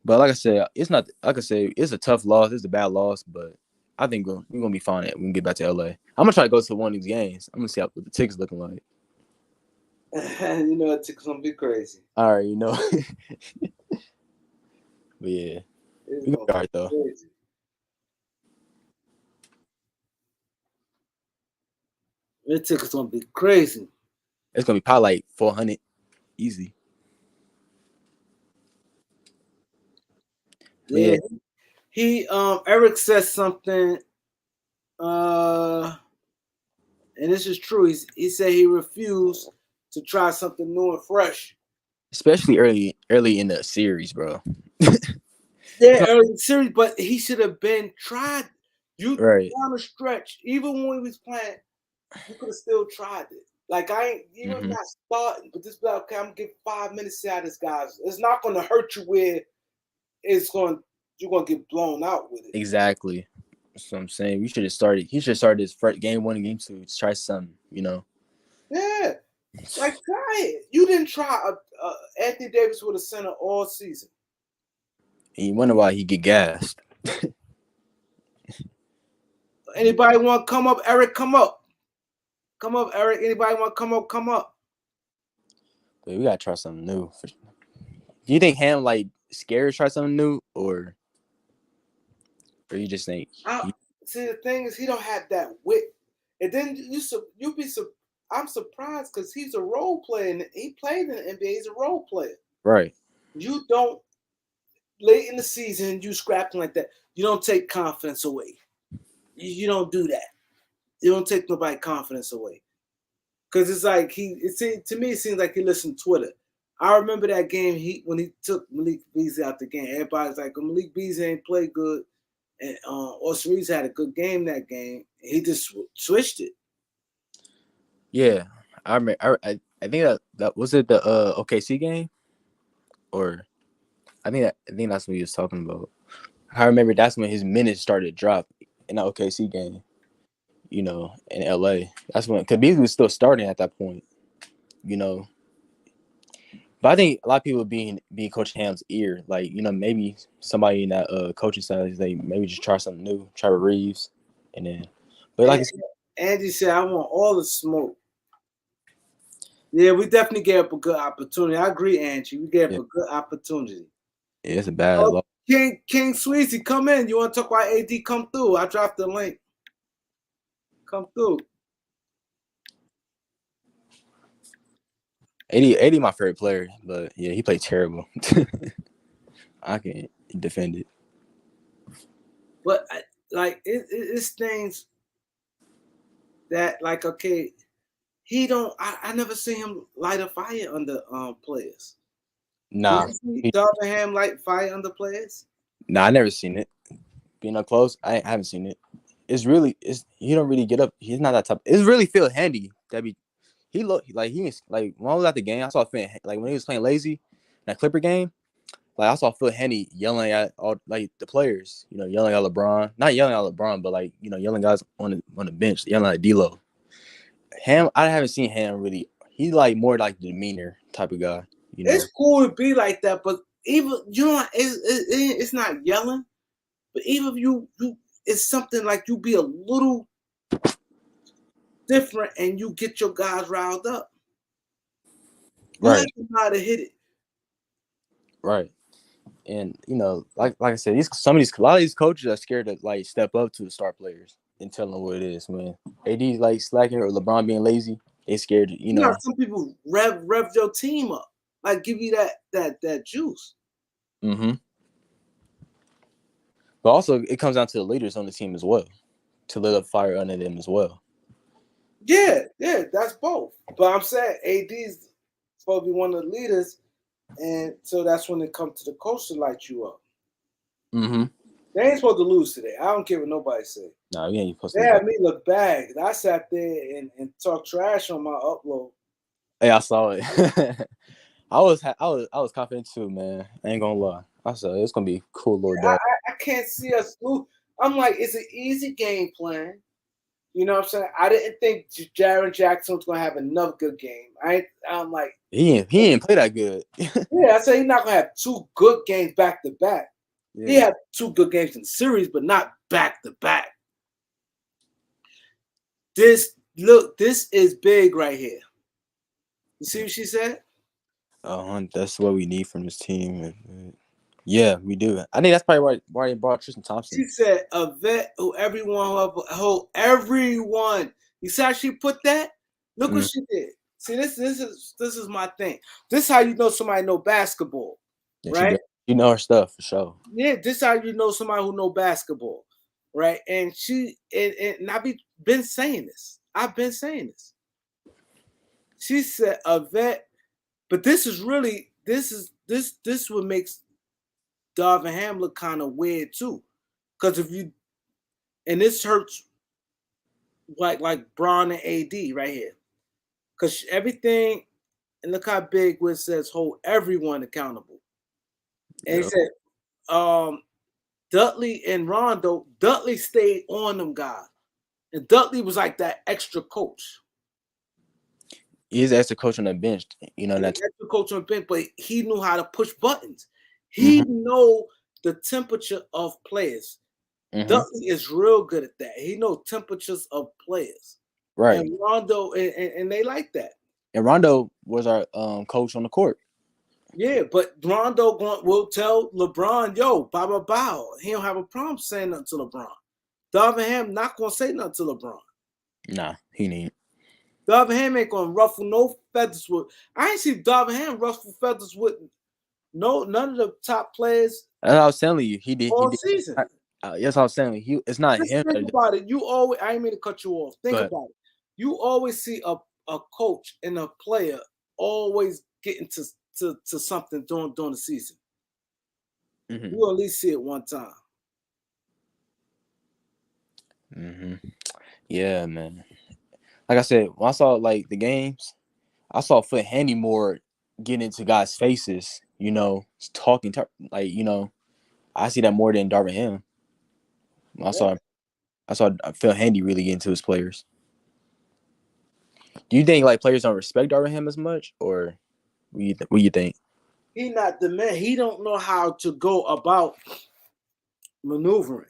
But like I said, it's not like I said, it's a tough loss. It's a bad loss, but I think we're gonna be fine. We're gonna get back to LA. I'm gonna try to go to one of these games. I'm gonna see what the tickets looking like. You know, it's gonna be crazy. All right, you know. But yeah, we gonna be all right though. Crazy. The tickets gonna be crazy. It's gonna be probably like 400, easy. Yeah. He Eric says something, and this is true. He said he refused to try something new and fresh. Especially early in the series, bro. Yeah, early in the series, but he should have been tried. You right down the stretch, even when he was playing, you could have still tried it. Like you're not starting, but this like, okay, I'm gonna get 5 minutes out of this guys. It's not gonna hurt you where you're gonna get blown out with it. Exactly. That's what I'm saying. We should have started. He should have started his first game 1 and game 2 to try something, you know. Yeah, like try it. You didn't try Anthony Davis with a center all season. And you wonder why he get gassed. Anybody want to come up? Eric, come up. Come up, Eric. Anybody want to come up? Come up. But we gotta try something new. Do you think Ham like scared to try something new, or you just think? See, the thing is, he don't have that wit. And then I'm surprised because he's a role player and he played in the NBA. He's a role player. Right. You don't late in the season you scrapping like that. You don't take confidence away. You don't do that. You don't take nobody confidence away. Because it's like to me it seems like he listened to Twitter. I remember that game when he took Malik Beasley out the game. Everybody's like, Malik Beasley ain't played good. And Austin Reeves had a good game that game. He just switched it. Yeah. I remember, I think that was it the OKC game? Or I think that's what he was talking about. I remember that's when his minutes started to drop in the OKC game, you know, in LA. That's when, because Beasley was still starting at that point, you know. But I think a lot of people being Coach Ham's ear, like, you know, maybe somebody in that coaching side, they maybe just try something new, try with Reeves, and then, but like, Andy said, I want all the smoke. Yeah, we definitely gave up a good opportunity. I agree, Angie. We gave up a good opportunity. Yeah, it's a bad loss. King Sweezy, come in. You want to talk about AD? Come through. I dropped the link. Come through. AD my favorite player, but yeah, he played terrible. I can't defend it. But it's things that like, okay, he don't. I never see him light a fire under players. Nah, Did you see Darvin Ham light fire under players? Nah, I never seen it. Being up close, I haven't seen it. He don't really get up. He's not that type. It's really feel handy. He looked like when I was at the game, I saw Phil like when he was playing lazy in that Clipper game. Like I saw Phil Henny yelling at all like the players, yelling at LeBron. Not yelling at LeBron, but like yelling guys on the bench, yelling at D'Lo. Ham, I haven't seen Ham really. He's like more like the demeanor type of guy. It's cool to be like that, but even it's not yelling. But even if you it's something like you be a little different and you get your guys riled up. Right. You know how to hit it. Right. And like I said, a lot of these coaches are scared to like step up to the star players and tell them what it is, man. AD's like slacking or LeBron being lazy, they scared. Some people rev your team up, like give you that juice. Mm-hmm. But also, it comes down to the leaders on the team as well, to lit up fire under them as well. Yeah, that's both. But I'm saying AD's supposed to be one of the leaders. And so that's when it comes to the coach to light you up. Mm-hmm. They ain't supposed to lose today. I don't care what nobody say. No, we ain't supposed to. They had me look bad. I sat there and talked trash on my upload. Hey, I saw it. I was confident too, man. I ain't gonna lie. I said it's gonna be a cool little day. I can't see us lose. I'm like, it's an easy game plan. You know what I'm saying? I didn't think Jaren Jackson was gonna have another good game. I'm like, he didn't play that good. Yeah, I say he's not gonna have two good games back to back. Yeah. He had two good games in the series, but not back to back. This is big right here. You see what she said? That's what we need from this team. Yeah, we do. I think that's probably why they brought Tristan Thompson. She said a vet who everyone. You see how she put that? Look what she did. See, this is my thing. This is how you know somebody know basketball, right? You know her stuff for sure. Yeah, this is how you know somebody who know basketball, right? And I've been saying this. I've been saying this. She said a vet, but this is what makes Darvin Ham look kind of weird too, because this hurts like Bron and AD right here, because everything, and look how big where it says hold everyone accountable, and he said Dudley and Rondo. Dudley stayed on them guys, and Dudley was like that extra coach. He's extra coach on the bench, that extra coach on the bench, but he knew how to push buttons. He know the temperature of players. Dudley is real good at that. He knows temperatures of players. Right. And Rondo and they like that. And Rondo was our coach on the court. Yeah, but Rondo will tell LeBron, yo, bow. He don't have a problem saying nothing to LeBron. Darvin Ham not gonna say nothing to LeBron. Nah, he ain't. Darvin Ham ain't gonna ruffle no feathers with. I ain't see Darvin Ham ruffle feathers with none of the top players. That's what I was telling you. He did all season. Yes, I was telling you. It's not Just him. Think about it. You always. I ain't mean to cut you off. Think about it. You always see a coach and a player always getting to something during the season. You at least see it one time. Yeah, man. Like I said, when I saw like the games, I saw Foot Handy more getting into guys' faces, talking like, I see that more than Darvin Ham. I saw Phil Handy really get into his players. Do you think like players don't respect Darvin Ham as much, or what you think? He not the man. He don't know how to go about maneuvering.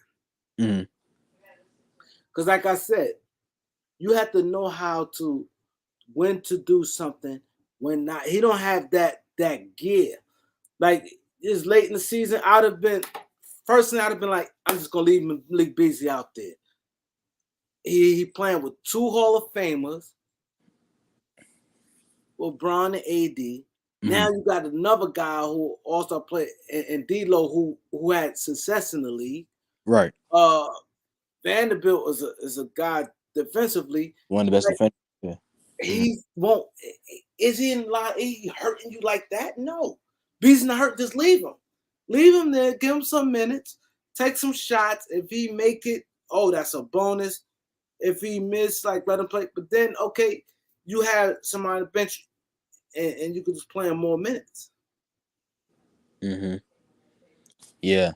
Because like I said, You have to know how to when to do something, when not. He don't have that gear. Like it's late in the season, I'd have been like, I'm just gonna leave Beasley out there. He playing with 2 Hall of Famers, LeBron and AD. Mm-hmm. Now you got another guy who also played and D'Lo who had success in the league. Right. Vanderbilt is a guy defensively. One of the best defenders. Yeah. He won't. Is he in line? He hurting you like that? No. Beasley not hurt. Just leave him. Leave him there. Give him some minutes. Take some shots. If he make it, that's a bonus. If he miss, like let him play. But then, okay, you have somebody on the bench, and you could just play him more minutes. Mm-hmm. Yeah.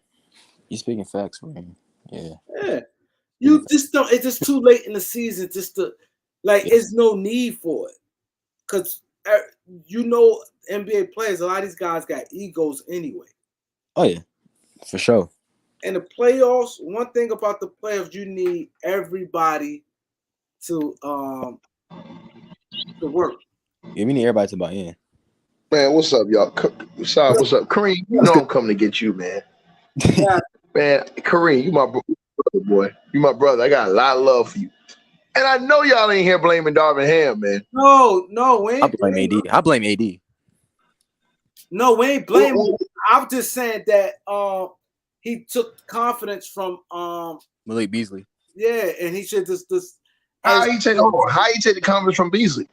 You speaking facts, man. Yeah. Yeah. You just don't. It's just too late in the season just to It's no need for it, because NBA players. A lot of these guys got egos anyway. Oh yeah, for sure. In the playoffs, one thing about the playoffs, you need everybody to work. Yeah, we need everybody to buy in. Man, what's up, y'all? What's up? Kareem, you know I'm coming to get you, man. Yeah. Man, Kareem, you my brother, boy. You my brother. I got a lot of love for you. And I know y'all ain't here blaming Darvin Ham, man. No, we ain't. I blame AD. No, we ain't blaming. I'm just saying that he took confidence from Malik Beasley. Yeah, and he should just how you take the confidence from Beasley?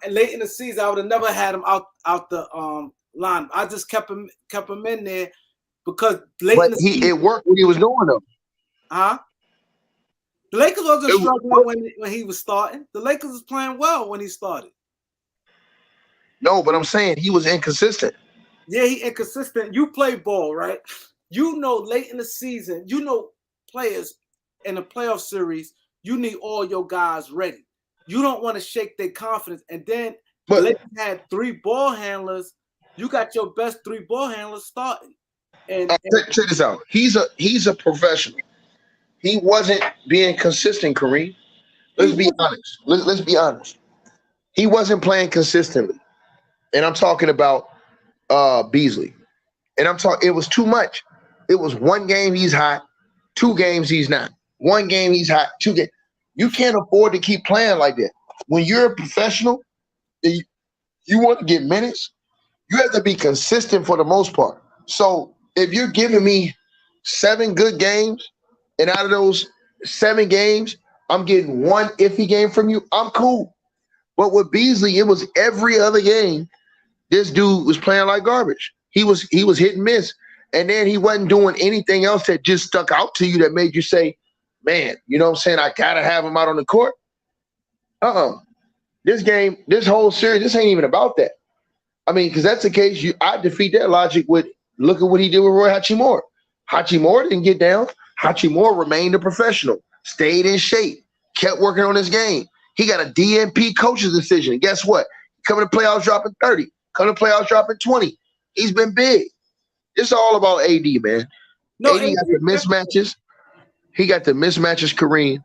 Late in the season, I would have never had him out the line. I just kept him in there because it worked when he was doing them. Huh? The Lakers wasn't struggling when he was starting. The Lakers was playing well when he started. No, but I'm saying he was inconsistent. Yeah, he inconsistent. You play ball, right? You know, late in the season, players in the playoff series, you need all your guys ready. You don't want to shake their confidence. And then the Lakers had 3 ball handlers. You got your best 3 ball handlers starting. And check this out. He's a professional. He wasn't being consistent, Kareem. Let's be honest. Let's be honest. He wasn't playing consistently. And I'm talking about Beasley. And it was too much. It was 1 game he's hot, 2 games he's not. 1 game he's hot, 2 games. You can't afford to keep playing like that. When you're a professional, you want to get minutes, you have to be consistent for the most part. So if you're giving me 7 good games, and out of those 7 games, I'm getting 1 iffy game from you, I'm cool. But with Beasley, it was every other game, this dude was playing like garbage. He was hit and miss. And then he wasn't doing anything else that just stuck out to you that made you say, man, you know what I'm saying? I got to have him out on the court. This game, this whole series, this ain't even about that. I mean, because that's the case. I defeat that logic with look at what he did with Roy Hachimura. Hachimura didn't get down. Hachimura remained a professional, stayed in shape, kept working on his game. He got a DNP coach's decision. And guess what? Coming to playoffs dropping 30. Coming to playoffs dropping 20. He's been big. It's all about AD, man. AD got the mismatches. He got the mismatches, Kareem,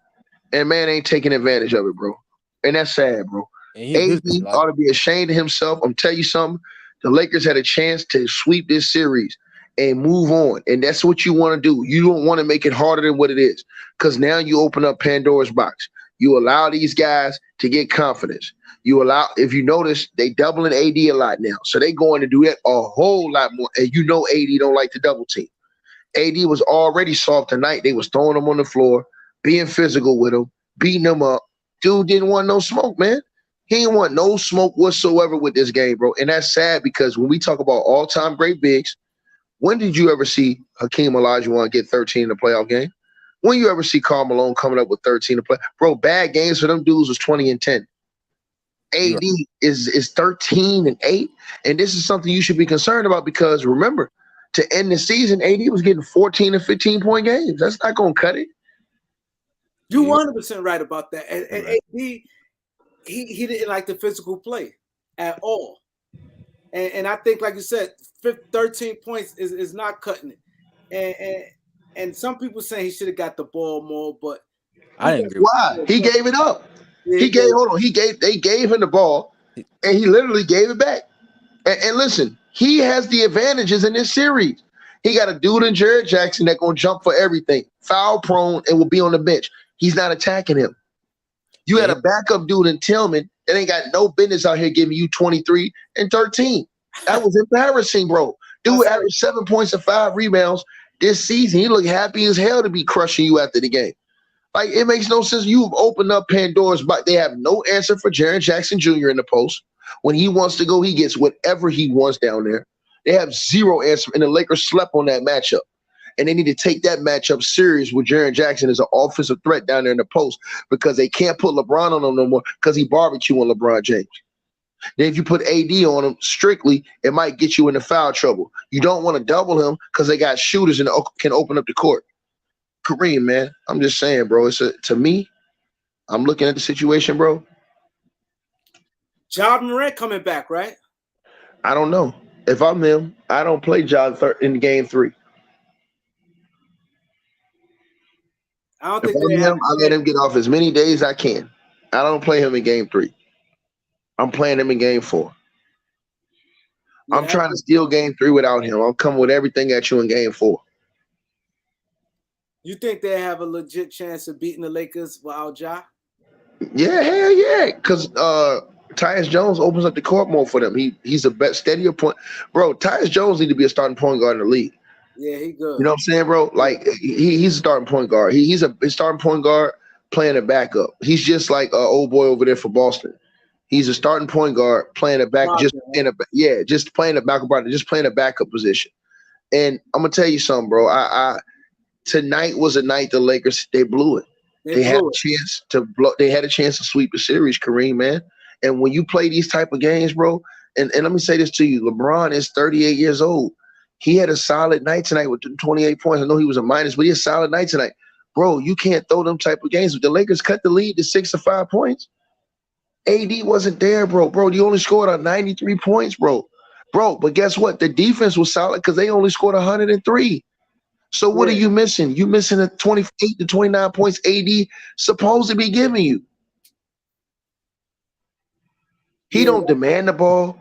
and man ain't taking advantage of it, bro. And that's sad, bro. AD ought to be ashamed of himself. I'm telling you something. The Lakers had a chance to sweep this series and move on. And that's what you want to do. You don't want to make it harder than what it is, because now you open up Pandora's box. You allow these guys to get confidence. If you notice, they doubling AD a lot now. So they going to do that a whole lot more. And you know AD don't like to double team. AD was already soft tonight. They was throwing him on the floor, being physical with him, beating him up. Dude didn't want no smoke, man. He didn't want no smoke whatsoever with this game, bro. And that's sad, because when we talk about all-time great bigs, when did you ever see Hakeem Olajuwon get 13 in a playoff game? When you ever see Karl Malone coming up with 13 to play? Bro, bad games for them dudes was 20 and 10. AD is 13 and 8, and this is something you should be concerned about, because remember, to end the season, AD was getting 14 and 15-point games. That's not going to cut it. You're 100% right about that. And AD, he didn't like the physical play at all. And I think, like you said, 13 points is not cutting it. And some people saying he should have got the ball more, but I didn't agree. Why? He gave it up. Yeah, They gave him the ball, and he literally gave it back. And listen, he has the advantages in this series. He got a dude in Jared Jackson that gonna jump for everything, foul prone, and will be on the bench. He's not attacking him. You had a backup dude in Tillman that ain't got no business out here giving you 23 and 13. That was embarrassing, bro. Dude averaged 7 points and 5 rebounds this season. He looked happy as hell to be crushing you after the game. Like, it makes no sense. You've opened up Pandora's box. They have no answer for Jaren Jackson Jr. in the post. When he wants to go, he gets whatever he wants down there. They have zero answer, and the Lakers slept on that matchup. And they need to take that matchup serious with Jaren Jackson as an offensive threat down there in the post, because they can't put LeBron on him no more because he barbecue on LeBron James. Then if you put AD on him strictly, it might get you into foul trouble. You don't want to double him because they got shooters and can open up the court. Kareem, man, I'm just saying, bro. To me, I'm looking at the situation, bro. Ja Morant coming back, right? I don't know. If I'm him, I don't play Ja in game 3. I don't If think I'm him, I let him get off as many days as I can. I don't play him in game 3. I'm playing him in game 4. Yeah, I'm trying to steal game 3 without him. I'm coming with everything at you in game 4. You think they have a legit chance of beating the Lakers without Ja? Yeah, hell yeah. Because Tyus Jones opens up the court more for them. He's a best steadier point. Bro, Tyus Jones need to be a starting point guard in the league. Yeah, he good. You know what I'm saying, bro? Like, he's a starting point guard. He's a starting point guard playing a backup. He's just like old boy over there for Boston. He's a starting point guard playing a back, just playing a backup, just playing a backup position. And I'm gonna tell you something, bro. Tonight was a night the Lakers, they blew it. They had a chance to blow. They had a chance to sweep the series, Kareem, man. And when you play these type of games, bro, and let me say this to you, LeBron is 38 years old. He had a solid night tonight with 28 points. I know he was a minus, but he had a solid night tonight. Bro, you can't throw them type of games. The Lakers cut the lead to 6 or 5 points. AD wasn't there, bro. Bro, you only scored on 93 points, bro. Bro, but guess what? The defense was solid because they only scored 103. So what are you missing? You missing the 28 to 29 points AD supposed to be giving you. He don't demand the ball.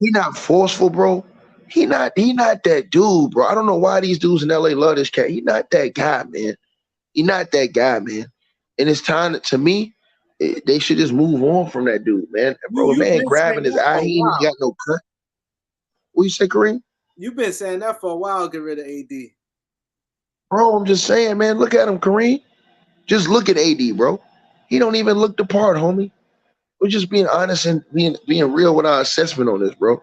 He not forceful, bro. He not that dude, bro. I don't know why these dudes in LA love this cat. He not that guy, man. He not that guy, man. And it's time to me, they should just move on from that dude, man. Bro, man grabbing his eye, he ain't got no cut. What you say, Kareem? You've been saying that for a while, get rid of AD. Bro, I'm just saying, man, look at him, Kareem. Just look at AD, bro. He don't even look the part, homie. We're just being honest and being real with our assessment on this, bro.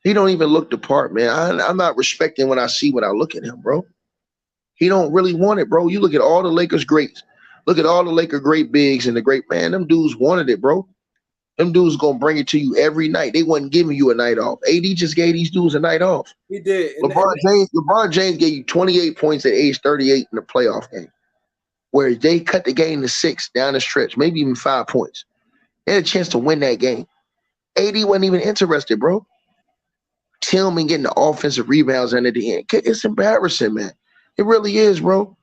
He don't even look the part, man. I'm not respecting when I see when I look at him, bro. He don't really want it, bro. You look at all the Lakers greats. Look at all the Laker great bigs and the great, man, them dudes wanted it, bro. Them dudes going to bring it to you every night. They wasn't giving you a night off. AD just gave these dudes a night off. He did. LeBron James gave you 28 points at age 38 in the playoff game, where they cut the game to 6 down the stretch, maybe even 5 points. They had a chance to win that game. AD wasn't even interested, bro. Tillman getting the offensive rebounds under the end. It's embarrassing, man. It really is, bro.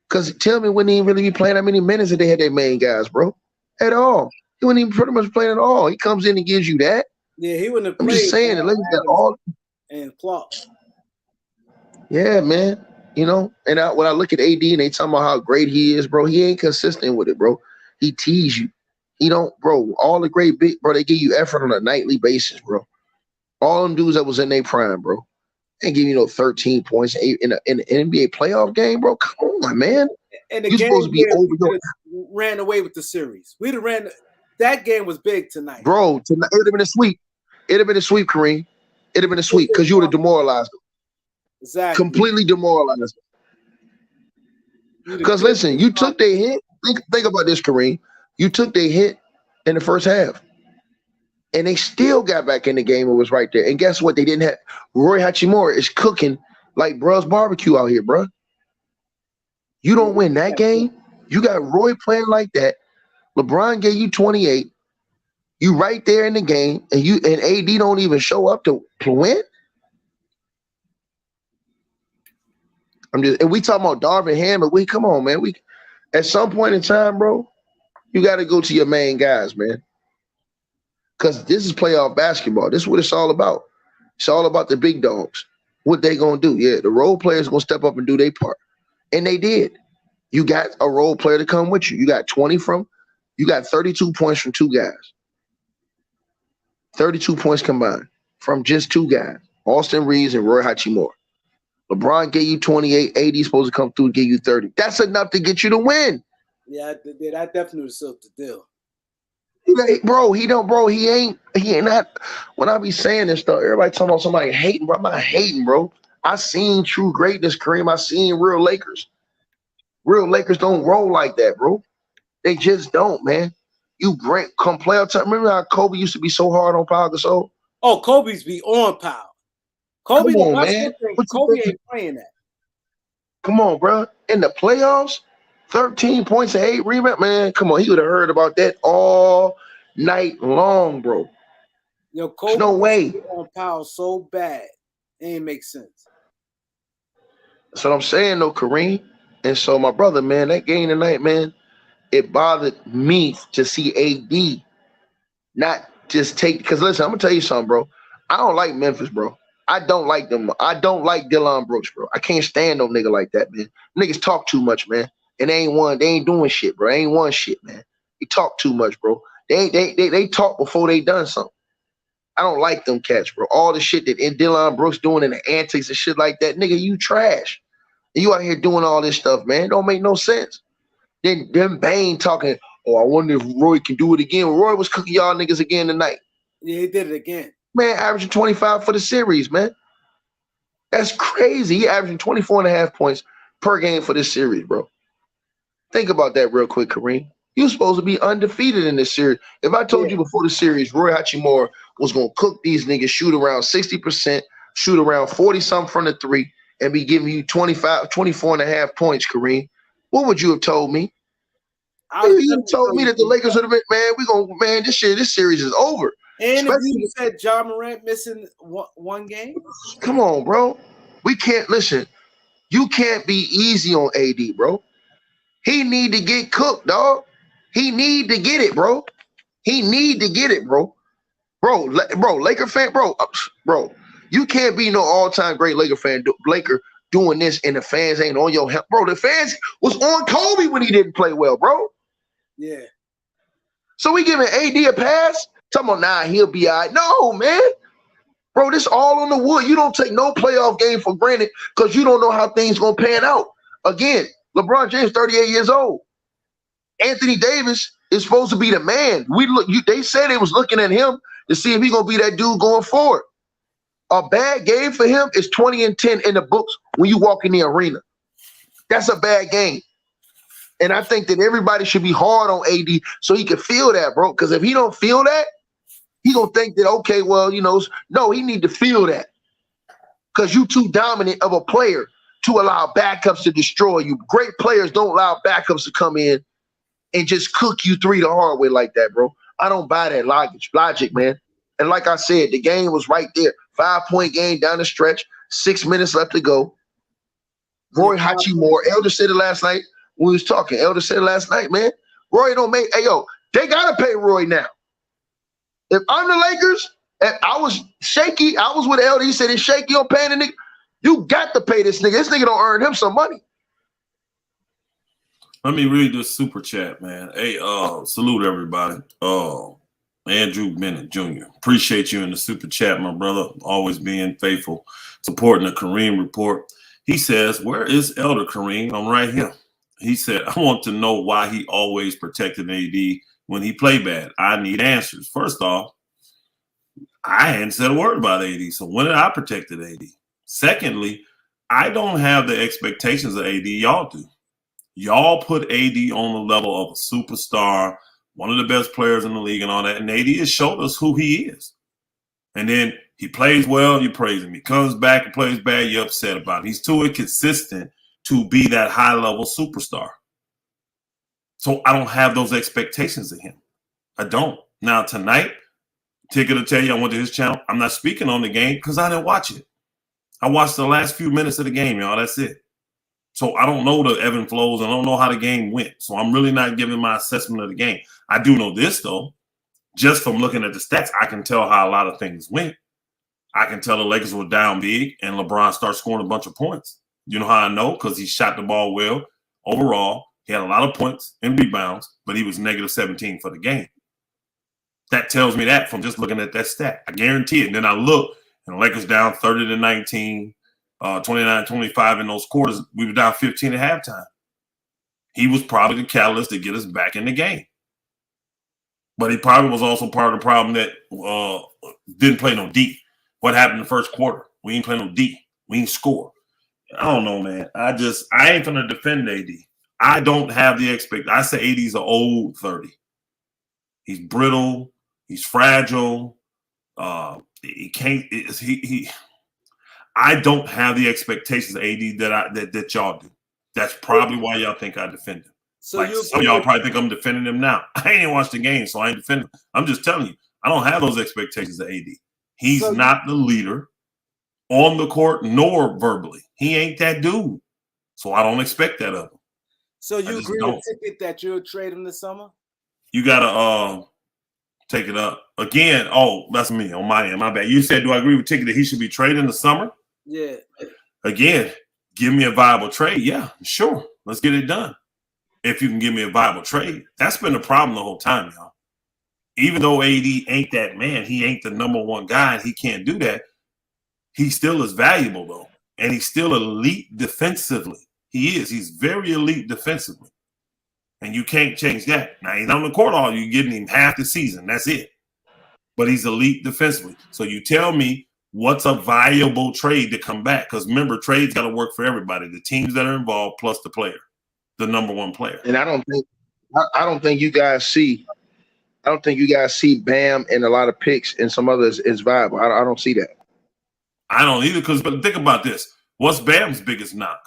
Because Tillman wouldn't even really be playing that many minutes if they had their main guys, bro. At all. He wouldn't even pretty much playing at all. He comes in and gives you that. Yeah, he wouldn't have I'm played. just saying, all. And Clark. Yeah, man. You know, and when I look at AD and they talking about how great he is, bro, he ain't consistent with it, bro. He tease you. He don't, bro. All the great big, bro, they give you effort on a nightly basis, bro. All them dudes that was in their prime, bro. They give you 13 points in an NBA playoff game, bro. Come on, man. And the You're game supposed to be over. Ran away with the series. We'd have ran. That game was big tonight, bro. Tonight it would have been a sweep. It'd have been a sweep, Kareem. It'd have been a sweep because you would have demoralized them. Exactly. Completely demoralized them. Because listen, you took their hit. Think about this, Kareem. You took their hit in the first half. And they still got back in the game and was right there. And guess what? They didn't have Roy Hachimura is cooking like bruh's barbecue out here, bruh. You don't win that game. You got Roy playing like that. LeBron gave you 28. You right there in the game, and AD don't even show up to win. And we talking about Darvin Ham, but come on, man. At some point in time, bro, you got to go to your main guys, man. Because this is playoff basketball. This is what it's all about. It's all about the big dogs. What they going to do. Yeah, the role players going to step up and do their part. And they did. You got a role player to come with you. You got 32 points from two guys. 32 points combined from just two guys, Austin Reeves and Roy Hachimura. LeBron gave you 28. AD supposed to come through and give you 30. That's enough to get you to win. Yeah, that definitely sealed the deal. He ain't not. When I be saying this stuff, everybody talking about somebody hating, bro. I'm not hating, bro. I seen true greatness, Kareem. I seen real Lakers. Real Lakers don't roll like that, bro. They just don't, man. You come playoff time. Remember how Kobe used to be so hard on Pau Gasol? Oh, Kobe's be on Pau. Kobe, Come on, man. Kobe ain't playing that. Come on, bro. In the playoffs, 13 points and 8 rebounds, man. Come on, he would have heard about that all night long, bro. Yo, Kobe There's no way on Pau so bad, it ain't make sense. That's what I'm saying, though, Kareem. And so, my brother, man, that game tonight, man, it bothered me to see AD not just take. Because listen, I'm gonna tell you something, bro. I don't like Memphis, bro. I don't like them. I don't like Dillon Brooks, bro. I can't stand no nigga like that, man. Niggas talk too much, man. And they ain't doing shit, bro. They ain't won shit, man. They talk too much, bro. They talk before they done something. I don't like them cats, bro. All the shit that Dillon Brooks doing and the antics and shit like that, nigga, you trash. And you out here doing all this stuff, man. It don't make no sense. Then Bane talking, oh, I wonder if Roy can do it again. Roy was cooking y'all niggas again tonight. Yeah, he did it again. Man, averaging 25 for the series, man. That's crazy. He averaging 24.5 points per game for this series, bro. Think about that real quick, Kareem. You're supposed to be undefeated in this series. If I told you before the series, Roy Hachimura was going to cook these niggas, shoot around 60%, shoot around 40-something from the three, and be giving you 24.5 points, Kareem, what would you have told me? You told me that the Lakers would have been, this series is over. And if you said Ja Morant missing one game? Come on, bro. We can't, listen, you can't be easy on AD, bro. He need to get cooked, dog. He need to get it, bro. He need to get it, bro. Bro, Laker fan, bro, you can't be no all-time great Laker fan, Laker doing this and the fans ain't on your help. Bro, the fans was on Kobe when he didn't play well, bro. Yeah. So we giving AD a pass? Talking about, nah, he'll be all right. No, man. Bro, this all on the wood. You don't take no playoff game for granted because you don't know how things going to pan out. Again, LeBron James, 38 years old. Anthony Davis is supposed to be the man. They said they was looking at him to see if he's going to be that dude going forward. A bad game for him is 20-10 in the books when you walk in the arena. That's a bad game. And I think that everybody should be hard on AD so he can feel that, bro. Because if he don't feel that, he going to think that, okay, well, no, he need to feel that. Because you too dominant of a player to allow backups to destroy you. Great players don't allow backups to come in and just cook you three the hard way like that, bro. I don't buy that logic, man. And like I said, the game was right there. 5-point game down the stretch, 6 minutes left to go. Roy Hachimura, Elder said it last night when we was talking. Elder said it last night, man. Roy don't make, they got to pay Roy now. If I'm the Lakers, and I was shaky, I was with Elder, he said it's shaky on paying the nigga. You got to pay this nigga. This nigga don't earn him some money. Let me read this super chat, man. Hey, salute everybody. Andrew Bennett Jr. Appreciate you in the super chat, my brother. Always being faithful, supporting the Kareem Report. He says, where is Elder Kareem? I'm right here. He said, I want to know why he always protected AD when he played bad. I need answers. First off, I hadn't said a word about AD, so when did I protect AD? Secondly, I don't have the expectations of AD y'all do. Y'all put AD on the level of a superstar, one of the best players in the league and all that, and AD has showed us who he is. And then he plays well, you praise him. He comes back and plays bad, you're upset about it. He's too inconsistent to be that high-level superstar. So I don't have those expectations of him. I don't. Now, tonight, Ticket will tell you I went to his channel. I'm not speaking on the game because I didn't watch it. I watched the last few minutes of the game, y'all. That's it. So I don't know the ebb and flows. I don't know how the game went. So I'm really not giving my assessment of the game. I do know this, though. Just from looking at the stats, I can tell how a lot of things went. I can tell the Lakers were down big and LeBron started scoring a bunch of points. You know how I know? Because he shot the ball well overall. He had a lot of points and rebounds, but he was negative 17 for the game. That tells me that from just looking at that stat. I guarantee it. And then I look, and the Lakers down 30-19, 29-25 in those quarters. We were down 15 at halftime. He was probably the catalyst to get us back in the game. But he probably was also part of the problem that didn't play no D. What happened in the first quarter? We didn't play no D. We didn't score. I don't know, man. I ain't going to defend AD. I don't have the expectation. I say AD's an old 30. He's brittle. He's fragile. He can't. I don't have the expectations of AD that y'all do. That's probably why y'all think I defend him. So like some of y'all probably think I'm defending him now. I ain't even watched the game, so I ain't defending him. I'm just telling you, I don't have those expectations of AD. He's not the leader on the court nor verbally. He ain't that dude. So I don't expect that of him. So you agree with Ticket that you'll trade him this summer? You gotta take it up again. Oh, that's me on my end. My bad. You said, do I agree with Ticket that he should be traded in the summer? Yeah. Again, give me a viable trade. Yeah, sure. Let's get it done. If you can give me a viable trade. That's been the problem the whole time, y'all. Even though AD ain't that man, he ain't the number one guy, and he can't do that. He still is valuable, though. And he's still elite defensively. He is. He's very elite defensively. And you can't change that. Now, he's on the court all. You're getting him half the season. That's it. But he's elite defensively. So you tell me what's a viable trade to come back? Because remember, trades got to work for everybody. The teams that are involved plus the player, the number one player. And I don't think you guys see Bam and a lot of picks and some others is viable. I don't see that. I don't either. But think about this. What's Bam's biggest knock?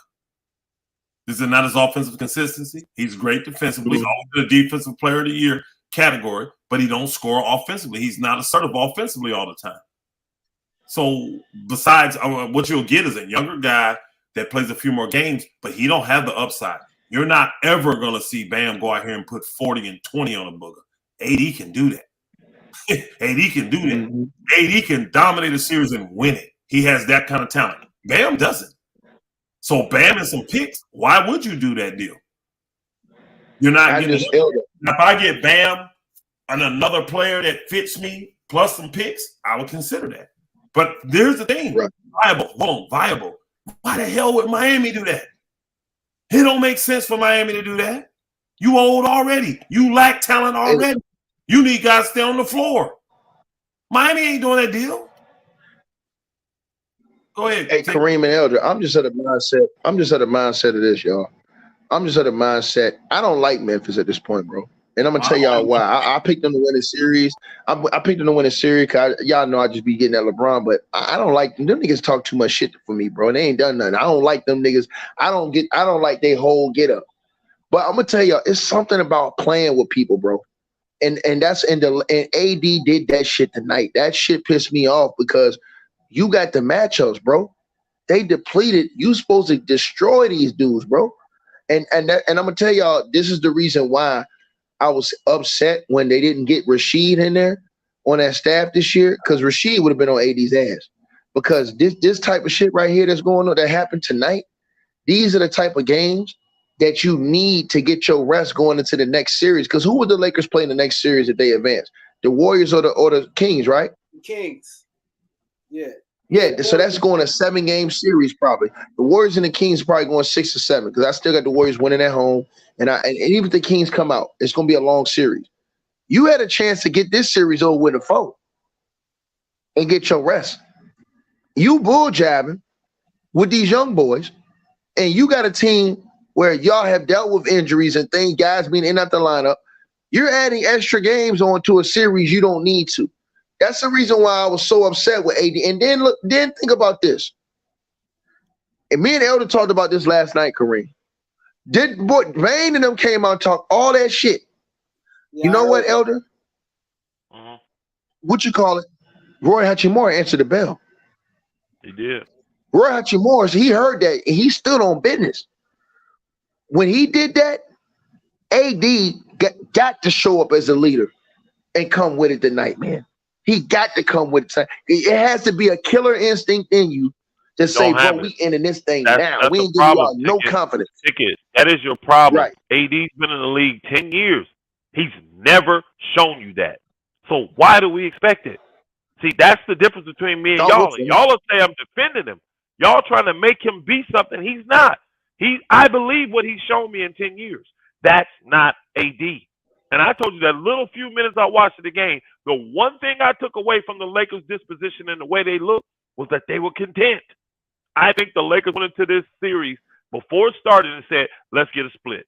Is it not his offensive consistency? He's great defensively. He's always been a defensive player of the year category, but he don't score offensively. He's not assertive offensively all the time. So besides, what you'll get is a younger guy that plays a few more games, but he don't have the upside. You're not ever going to see Bam go out here and put 40 and 20 on a booger. AD can do that. AD can do that. Mm-hmm. AD can dominate a series and win it. He has that kind of talent. Bam doesn't. So Bam and some picks, why would you do that deal? You're not getting – if I get Bam and another player that fits me plus some picks, I would consider that. But there's the thing. Right. Viable. Why the hell would Miami do that? It don't make sense for Miami to do that. You old already. You lack talent already. You need guys to stay on the floor. Miami ain't doing that deal. Go ahead. Hey, Kareem and Elder, I'm just at a mindset of this, y'all. I'm just at a mindset. I don't like Memphis at this point, bro. And I'm going to tell y'all why. I picked them to win a series. I picked them to win a series because y'all know I just be getting at LeBron, but I don't like them. Them niggas talk too much shit for me, bro. They ain't done nothing. I don't like them niggas. I don't like they whole get up. But I'm going to tell y'all, it's something about playing with people, bro. And AD did that shit tonight. That shit pissed me off because you got the matchups, bro. They depleted. You supposed to destroy these dudes, bro. And I'm gonna tell y'all, this is the reason why I was upset when they didn't get Rasheed in there on that staff this year, because Rasheed would have been on AD's ass. Because this type of shit right here that's going on, that happened tonight, these are the type of games that you need to get your rest going into the next series. Because who would the Lakers play in the next series if they advance? The Warriors or the Kings, right? Kings. Yeah. Yeah, so that's going a 7-game series probably. The Warriors and the Kings are probably going 6 or 7 because I still got the Warriors winning at home. And even if the Kings come out, it's going to be a long series. You had a chance to get this series over with a 4 and get your rest. You bull jabbing with these young boys, and you got a team where y'all have dealt with injuries and things, guys being in out the lineup. You're adding extra games onto a series you don't need to. That's the reason why I was so upset with AD. And then think about this. And me and Elder talked about this last night, Kareem. Vane and them came out and talked all that shit. Yeah, you know what, Elder? Uh-huh. What you call it? Roy Hachimura answered the bell. He did. Roy Hachimura, he heard that and he stood on business. when he did that, AD got to show up as a leader and come with it tonight, man. He got to come with it. It has to be a killer instinct in you to say, bro, we ending this thing now. We ain't giving y'all no confidence. That is your problem. Right. AD's been in the league 10 years. He's never shown you that. So why do we expect it? See, that's the difference between me and y'all. And y'all will say I'm defending him. Y'all trying to make him be something he's not. I believe what he's shown me in 10 years. That's not AD. And I told you that little few minutes I watched the game, the one thing I took away from the Lakers' disposition and the way they looked was that they were content. I think the Lakers went into this series before it started and said, let's get a split.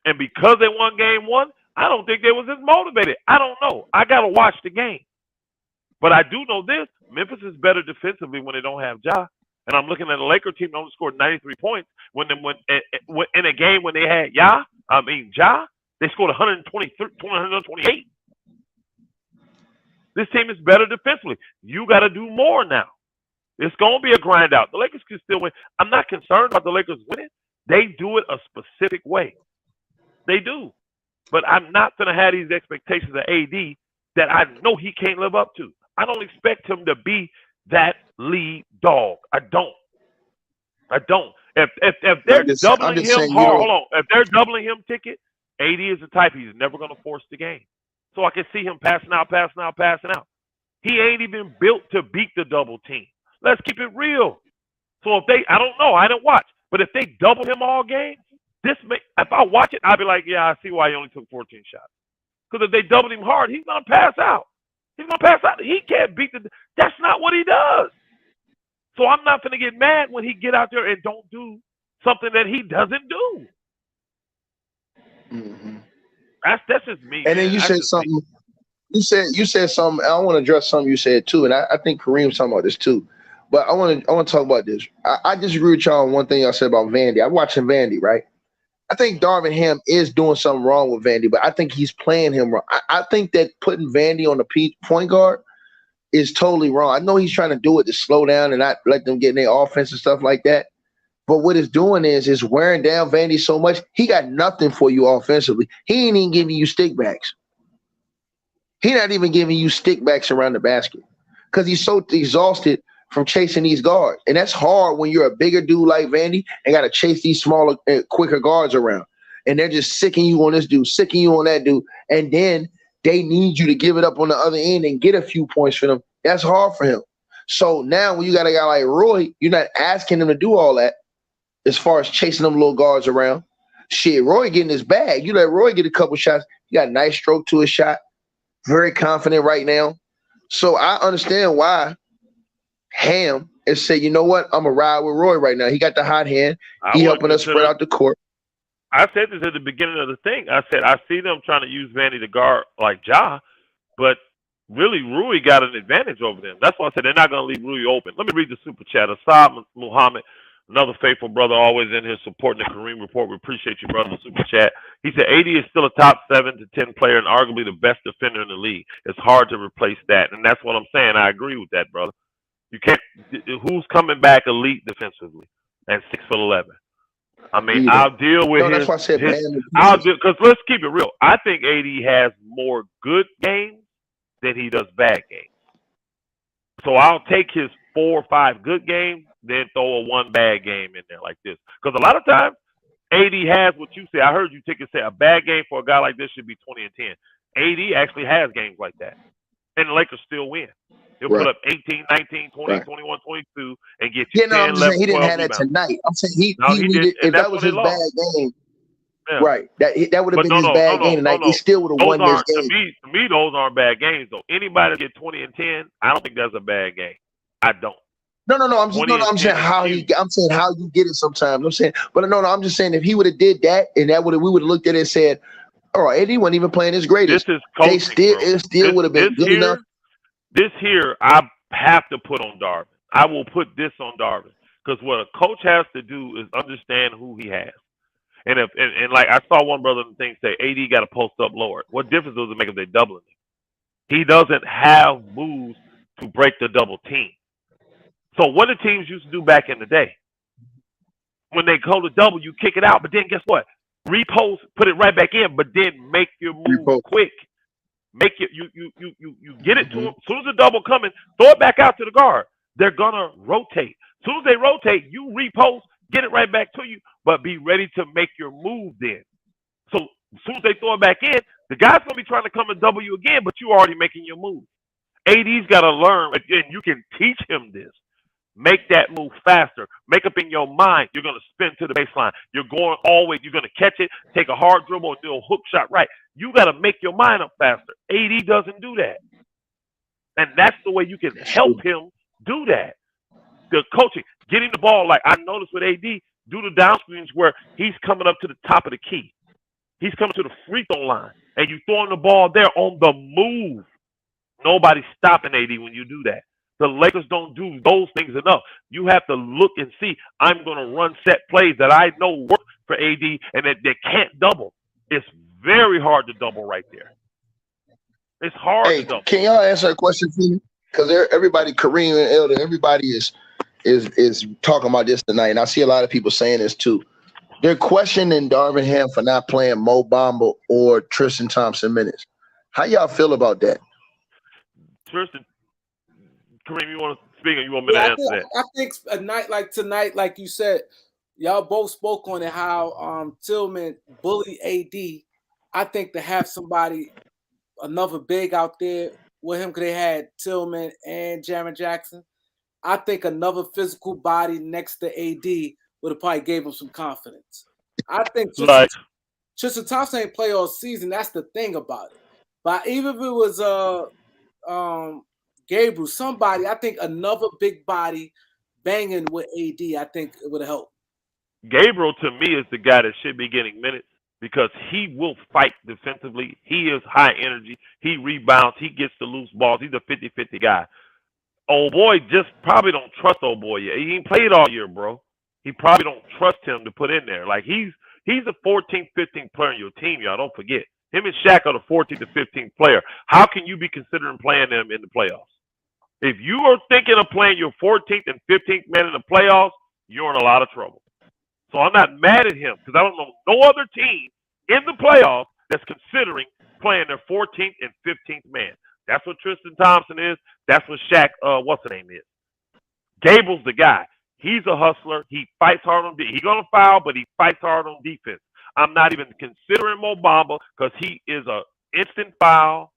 And because they won game one, I don't think they was as motivated. I don't know. I got to watch the game. But I do know this. Memphis is better defensively when they don't have Ja. And I'm looking at a Laker team that only scored 93 points when in a game when they had Ja, they scored 128. This team is better defensively. You got to do more now. It's going to be a grind out. The Lakers can still win. I'm not concerned about the Lakers winning. They do it a specific way. They do. But I'm not going to have these expectations of AD that I know he can't live up to. I don't expect him to be that lead dog. I don't. If they're doubling him hard, hold on. If they're doubling him ticket, AD is the type he's never going to force the game. So I can see him passing out. He ain't even built to beat the double team. Let's keep it real. So I don't know. I didn't watch. But if they double him all game, if I watch it, I'll be like, yeah, I see why he only took 14 shots. Because if they doubled him hard, he's going to pass out. He can't beat that's not what he does. So I'm not going to get mad when he get out there and don't do something that he doesn't do. Mm-hmm. That's just me. And then you said something. You said something. I want to address something you said too, and I think Kareem's talking about this too. But I want to talk about this. I disagree with y'all on one thing y'all said about Vandy. I'm watching Vandy, right? I think Darvin Ham is doing something wrong with Vandy, but I think he's playing him wrong. I think that putting Vandy on the point guard is totally wrong. I know he's trying to do it to slow down and not let them get in their offense and stuff like that. But what it's doing is wearing down Vandy so much, he got nothing for you offensively. He ain't even giving you stickbacks. He's not even giving you stickbacks around the basket because he's so exhausted from chasing these guards. And that's hard when you're a bigger dude like Vandy and got to chase these smaller, quicker guards around. And they're just sicking you on this dude, sicking you on that dude. And then they need you to give it up on the other end and get a few points for them. That's hard for him. So now when you got a guy like Roy, you're not asking him to do all that as far as chasing them little guards around. Shit, Roy getting his bag. You let Roy get a couple shots. He got a nice stroke to his shot. Very confident right now. So I understand why Ham is saying, you know what, I'm going to ride with Roy right now. He got the hot hand. He helping us spread out the court. I said this at the beginning of the thing. I said, I see them trying to use Vandy to guard like Ja, but really Rui got an advantage over them. That's why I said they're not going to leave Rui open. Let me read the super chat. Assad Muhammad, another faithful brother, always in here supporting the Kareem Report. We appreciate you, brother. Super chat. He said, AD is still a top 7 to 10 player and arguably the best defender in the league. It's hard to replace that. And that's what I'm saying. I agree with that, brother. You can't. Who's coming back elite defensively and 6'11"? I mean, I'll deal with that's why I said I'll do because let's keep it real. I think AD has more good games than he does bad games. So I'll take his 4 or 5 good games, then throw a 1 bad game in there like this. Because a lot of times, AD has what you say. I heard you say a bad game for a guy like this should be 20 and 10. AD actually has games like that, and the Lakers still win. He'll put up 18, 19, 20, 21, 22, and get you 10, I'm 11, saying he didn't have that rebounds. tonight. I'm saying he needed, if that was his bad game, right, that would have been his bad game tonight. He still would have won this game. To me, those aren't bad games, though. Anybody that get 20 and 10, I don't think that's a bad game. I don't. No. I'm saying how you get it sometimes. I'm saying, but I'm just saying if he would have did that and we would have looked at it and said, all right, Eddie wasn't even playing his greatest. This is coaching, it still would have been good enough. This here, I have to put on Darvin. I will put this on Darvin because what a coach has to do is understand who he has. And like I saw one brother in the thing say, AD got to post up lower. What difference does it make if they're doubling him? He doesn't have moves to break the double team. So what the teams used to do back in the day? When they go to double, you kick it out. But then guess what? Repost, put it right back in, but then make your move quick. Make it you get it to them. As soon as the double coming, throw it back out to the guard. They're gonna rotate. As soon as they rotate, you repost, get it right back to you, but be ready to make your move then. So as soon as they throw it back in, the guy's gonna be trying to come and double you again, but you already making your move. AD's gotta learn, and you can teach him this. Make that move faster. Make up in your mind you're going to spin to the baseline. You're going always. You're going to catch it, take a hard dribble, and do a hook shot right. You got to make your mind up faster. AD doesn't do that. And that's the way you can help him do that. The coaching, getting the ball, like I noticed with AD, do the down screens where he's coming up to the top of the key. He's coming to the free throw line, and you throwing the ball there on the move. Nobody's stopping AD when you do that. The Lakers don't do those things enough. You have to look and see, I'm going to run set plays that I know work for AD and that they can't double. It's very hard to double right there. It's hard to double. Can y'all answer a question for me? Because everybody, Kareem and Elder, everybody is talking about this tonight, and I see a lot of people saying this too. They're questioning Darvin Ham for not playing Mo Bamba or Tristan Thompson minutes. How y'all feel about that? Tristan, Kareem, you want to speak or you want me to answer that? I think a night like tonight, like you said, y'all both spoke on it, how Tillman bullied AD. I think to have somebody, another big out there with him, because they had Tillman and Jaren Jackson. I think another physical body next to AD would have probably gave him some confidence. I think Tristan Thompson ain't play all season. That's the thing about it. But even if it was Gabriel, somebody, I think another big body banging with AD, I think it would have helped. Gabriel, to me, is the guy that should be getting minutes because he will fight defensively. He is high energy. He rebounds. He gets the loose balls. He's a 50-50 guy. Old boy just probably don't trust old boy yet. He ain't played all year, bro. He probably don't trust him to put in there. Like, he's the 14th, 15th player on your team, y'all. Don't forget. Him and Shaq are the 14th to 15th player. How can you be considering playing them in the playoffs? If you are thinking of playing your 14th and 15th man in the playoffs, you're in a lot of trouble. So I'm not mad at him because I don't know no other team in the playoffs that's considering playing their 14th and 15th man. That's what Tristan Thompson is. That's what Shaq, what's the name is. Gable's the guy. He's a hustler. He fights hard on defense. He's going to foul, but he fights hard on defense. I'm not even considering Mo Bamba because he is an instant foul,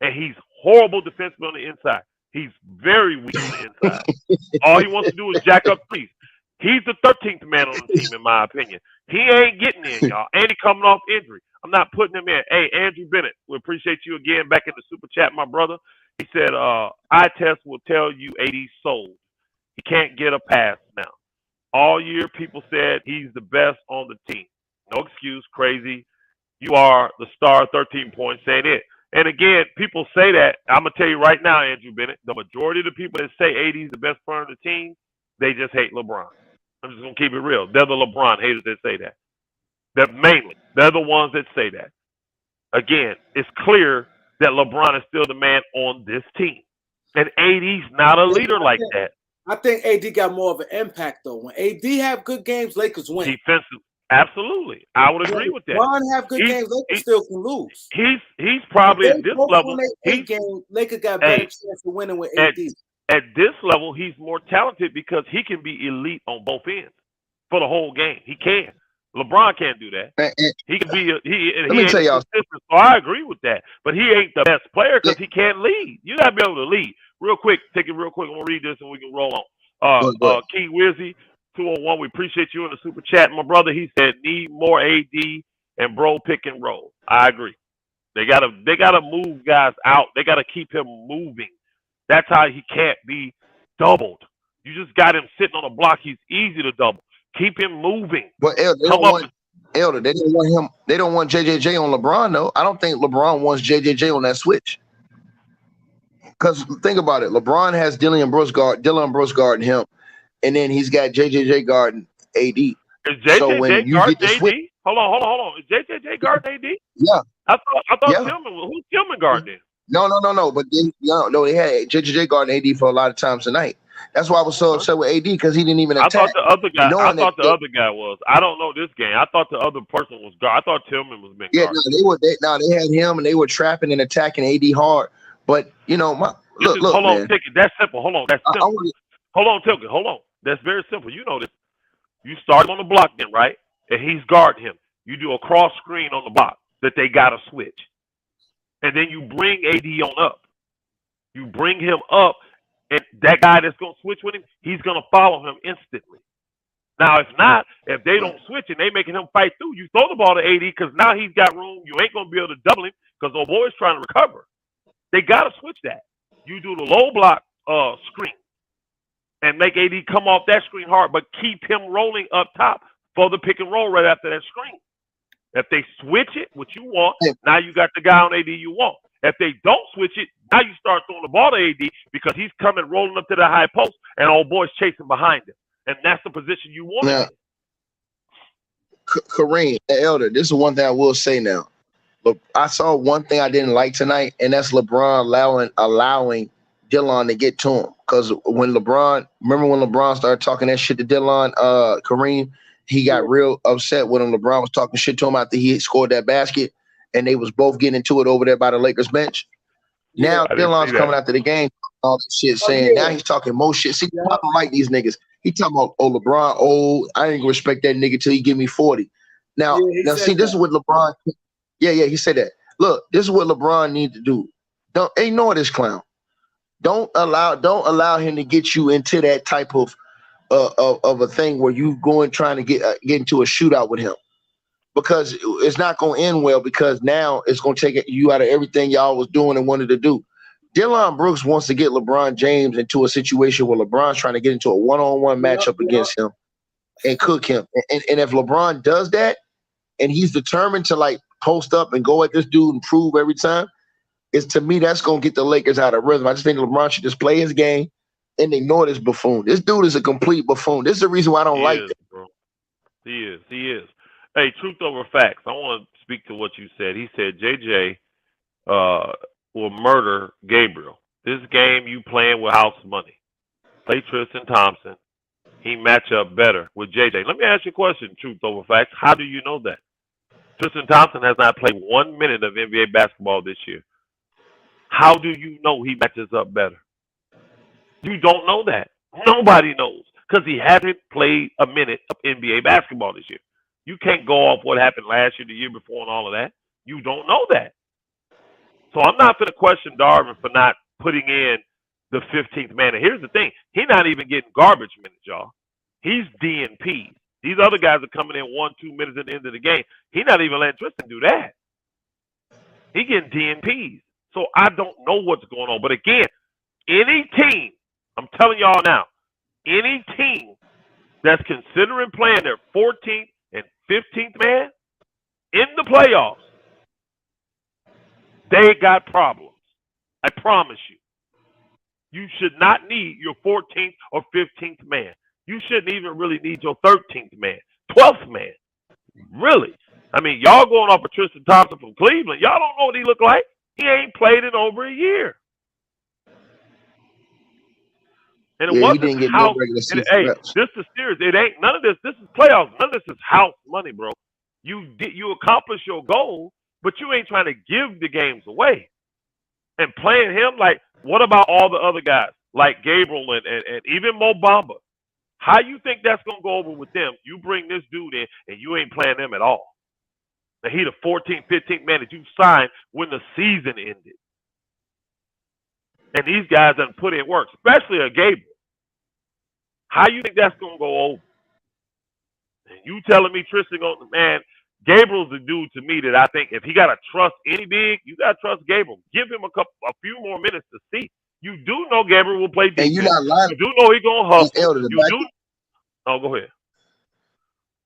and he's horrible defensively on the inside. He's very weak on the inside. All he wants to do is jack up threes. He's the 13th man on the team, in my opinion. He ain't getting in, y'all. And he coming off injury. I'm not putting him in. Hey, Andrew Bennett, we appreciate you again back in the super chat, my brother. He said, eye test will tell you AD sold. He can't get a pass now. All year, people said he's the best on the team. No excuse, crazy. You are the star, 13 points, saying it. And again, people say that. I'm going to tell you right now, Andrew Bennett, the majority of the people that say AD is the best player on the team, they just hate LeBron. I'm just going to keep it real. They're the LeBron haters that say that. They're the ones that say that. Again, it's clear that LeBron is still the man on this team. And AD's not a leader like that. I think AD got more of an impact, though. When AD have good games, Lakers win. Defensive. Absolutely. I would agree with that. LeBron have good games, Lakers still can lose. He's probably at this level. Lakers got better chance of winning with AD. At this level, he's more talented because he can be elite on both ends for the whole game. He can. LeBron can't do that. He can be. Let me tell y'all. So I agree with that. But he ain't the best player because he can't lead. You gotta be able to lead. Real quick, take it real quick. I'm gonna read this and we can roll on. King Wizzy 201. We appreciate you in the super chat, my brother. He said need more AD and bro pick and roll. I agree. They gotta move guys out. They gotta keep him moving. That's how he can't be doubled. You just got him sitting on a block. He's easy to double. Keep him moving. But Elder, they don't want him. They don't want JJJ on LeBron though. I don't think LeBron wants JJJ on that switch. Because think about it, LeBron has Dylan Brooks guarding him, and then he's got JJJ guarding AD. Is JJJ guarding AD? Hold on. Is JJJ guarding AD? Yeah. I thought Tillman. Who's Tillman guarding? No. But they had JJJ guarding AD for a lot of times tonight. That's why I was so upset with AD because he didn't even I attack. thought the other guy. knowing that Other guy was. I don't know this game. I thought the other person was guard. I thought Tillman was being yeah, guarded. they had him and they were trapping and attacking AD hard. But you know, look, hold on, man. Ticket. That's simple. Hold on, that's simple. Hold on, Ticket. Hold on. That's very simple. You know this. You start on the block then, right? And he's guarding him. You do a cross screen on the block that they gotta switch, and then you bring AD on up. You bring him up, and that guy that's gonna switch with him, he's gonna follow him instantly. Now, if they don't switch and they making him fight through, you throw the ball to AD because now he's got room. You ain't gonna be able to double him because old boy's trying to recover. They gotta switch that. You do the low block screen and make AD come off that screen hard, but keep him rolling up top for the pick and roll right after that screen. If they switch it, what you want, now you got the guy on AD you want. If they don't switch it, now you start throwing the ball to AD because he's coming rolling up to the high post and old boy's chasing behind him. And that's the position you want. Now, Kareem, Elder, this is one thing I will say now. Look, I saw one thing I didn't like tonight, and that's LeBron allowing Dillon to get to him. Because remember when LeBron started talking that shit to Dillon, Kareem, he got real upset with him. LeBron was talking shit to him after he scored that basket, and they was both getting into it over there by the Lakers bench. Now Dillon's coming after the game, all this shit, saying now he's talking more shit. See, I don't like these niggas. He talking about, LeBron, I ain't gonna respect that nigga till he give me 40. Now see, this is what LeBron. Yeah, he said that. Look, this is what LeBron need to do. Don't ignore this clown. Don't allow him to get you into that type of a thing where you trying to get into a shootout with him, because it's not going to end well, because now it's going to take you out of everything y'all was doing and wanted to do. Dillon Brooks wants to get LeBron James into a situation where LeBron's trying to get into a one-on-one matchup against him and cook him. And if LeBron does that and he's determined to like post up and go at this dude and prove every time, to me that's going to get the Lakers out of rhythm. I just think LeBron should just play his game and ignore this buffoon. This dude is a complete buffoon. This is the reason why I don't like him. Bro. He is. Hey, truth over facts. I want to speak to what you said. He said JJ will murder Gabriel. This game you playing with house money. Play Tristan Thompson. He match up better with JJ. Let me ask you a question, truth over facts. How do you know that? Tristan Thompson has not played 1 minute of NBA basketball this year. How do you know he matches up better? You don't know that. Nobody knows, because he hasn't played a minute of NBA basketball this year. You can't go off what happened last year, the year before, and all of that. You don't know that. So I'm not going to question Darvin for not putting in the 15th man. And here's the thing. He's not even getting garbage minutes, y'all. He's DNP. These other guys are coming in 1-2 minutes at the end of the game. He's not even letting Tristan do that. He's getting DNPs. So I don't know what's going on. But again, any team, I'm telling y'all now, any team that's considering playing their 14th and 15th man in the playoffs, they got problems. I promise you. You should not need your 14th or 15th man. You shouldn't even really need your 13th man, 12th man. Really. I mean, y'all going off of Tristan Thompson from Cleveland. Y'all don't know what he look like. He ain't played in over a year. And it wasn't house. Hey, this is serious. It ain't none of this. This is playoffs. None of this is house money, bro. You accomplish your goal, but you ain't trying to give the games away. And playing him, like, what about all the other guys like Gabriel and even Mo Bamba? How you think that's gonna go over with them? You bring this dude in and you ain't playing them at all. Now he the 14th, 15th man that you signed when the season ended. And these guys done put in work, especially a Gabriel. How you think that's gonna go over? And you telling me Tristan man, Gabriel's the dude to me that I think if he gotta trust any big, you gotta trust Gabriel. Give him a few more minutes to see. You do know Gabriel will play defense. And you're not lying. You do know he's gonna hustle. Oh, go ahead.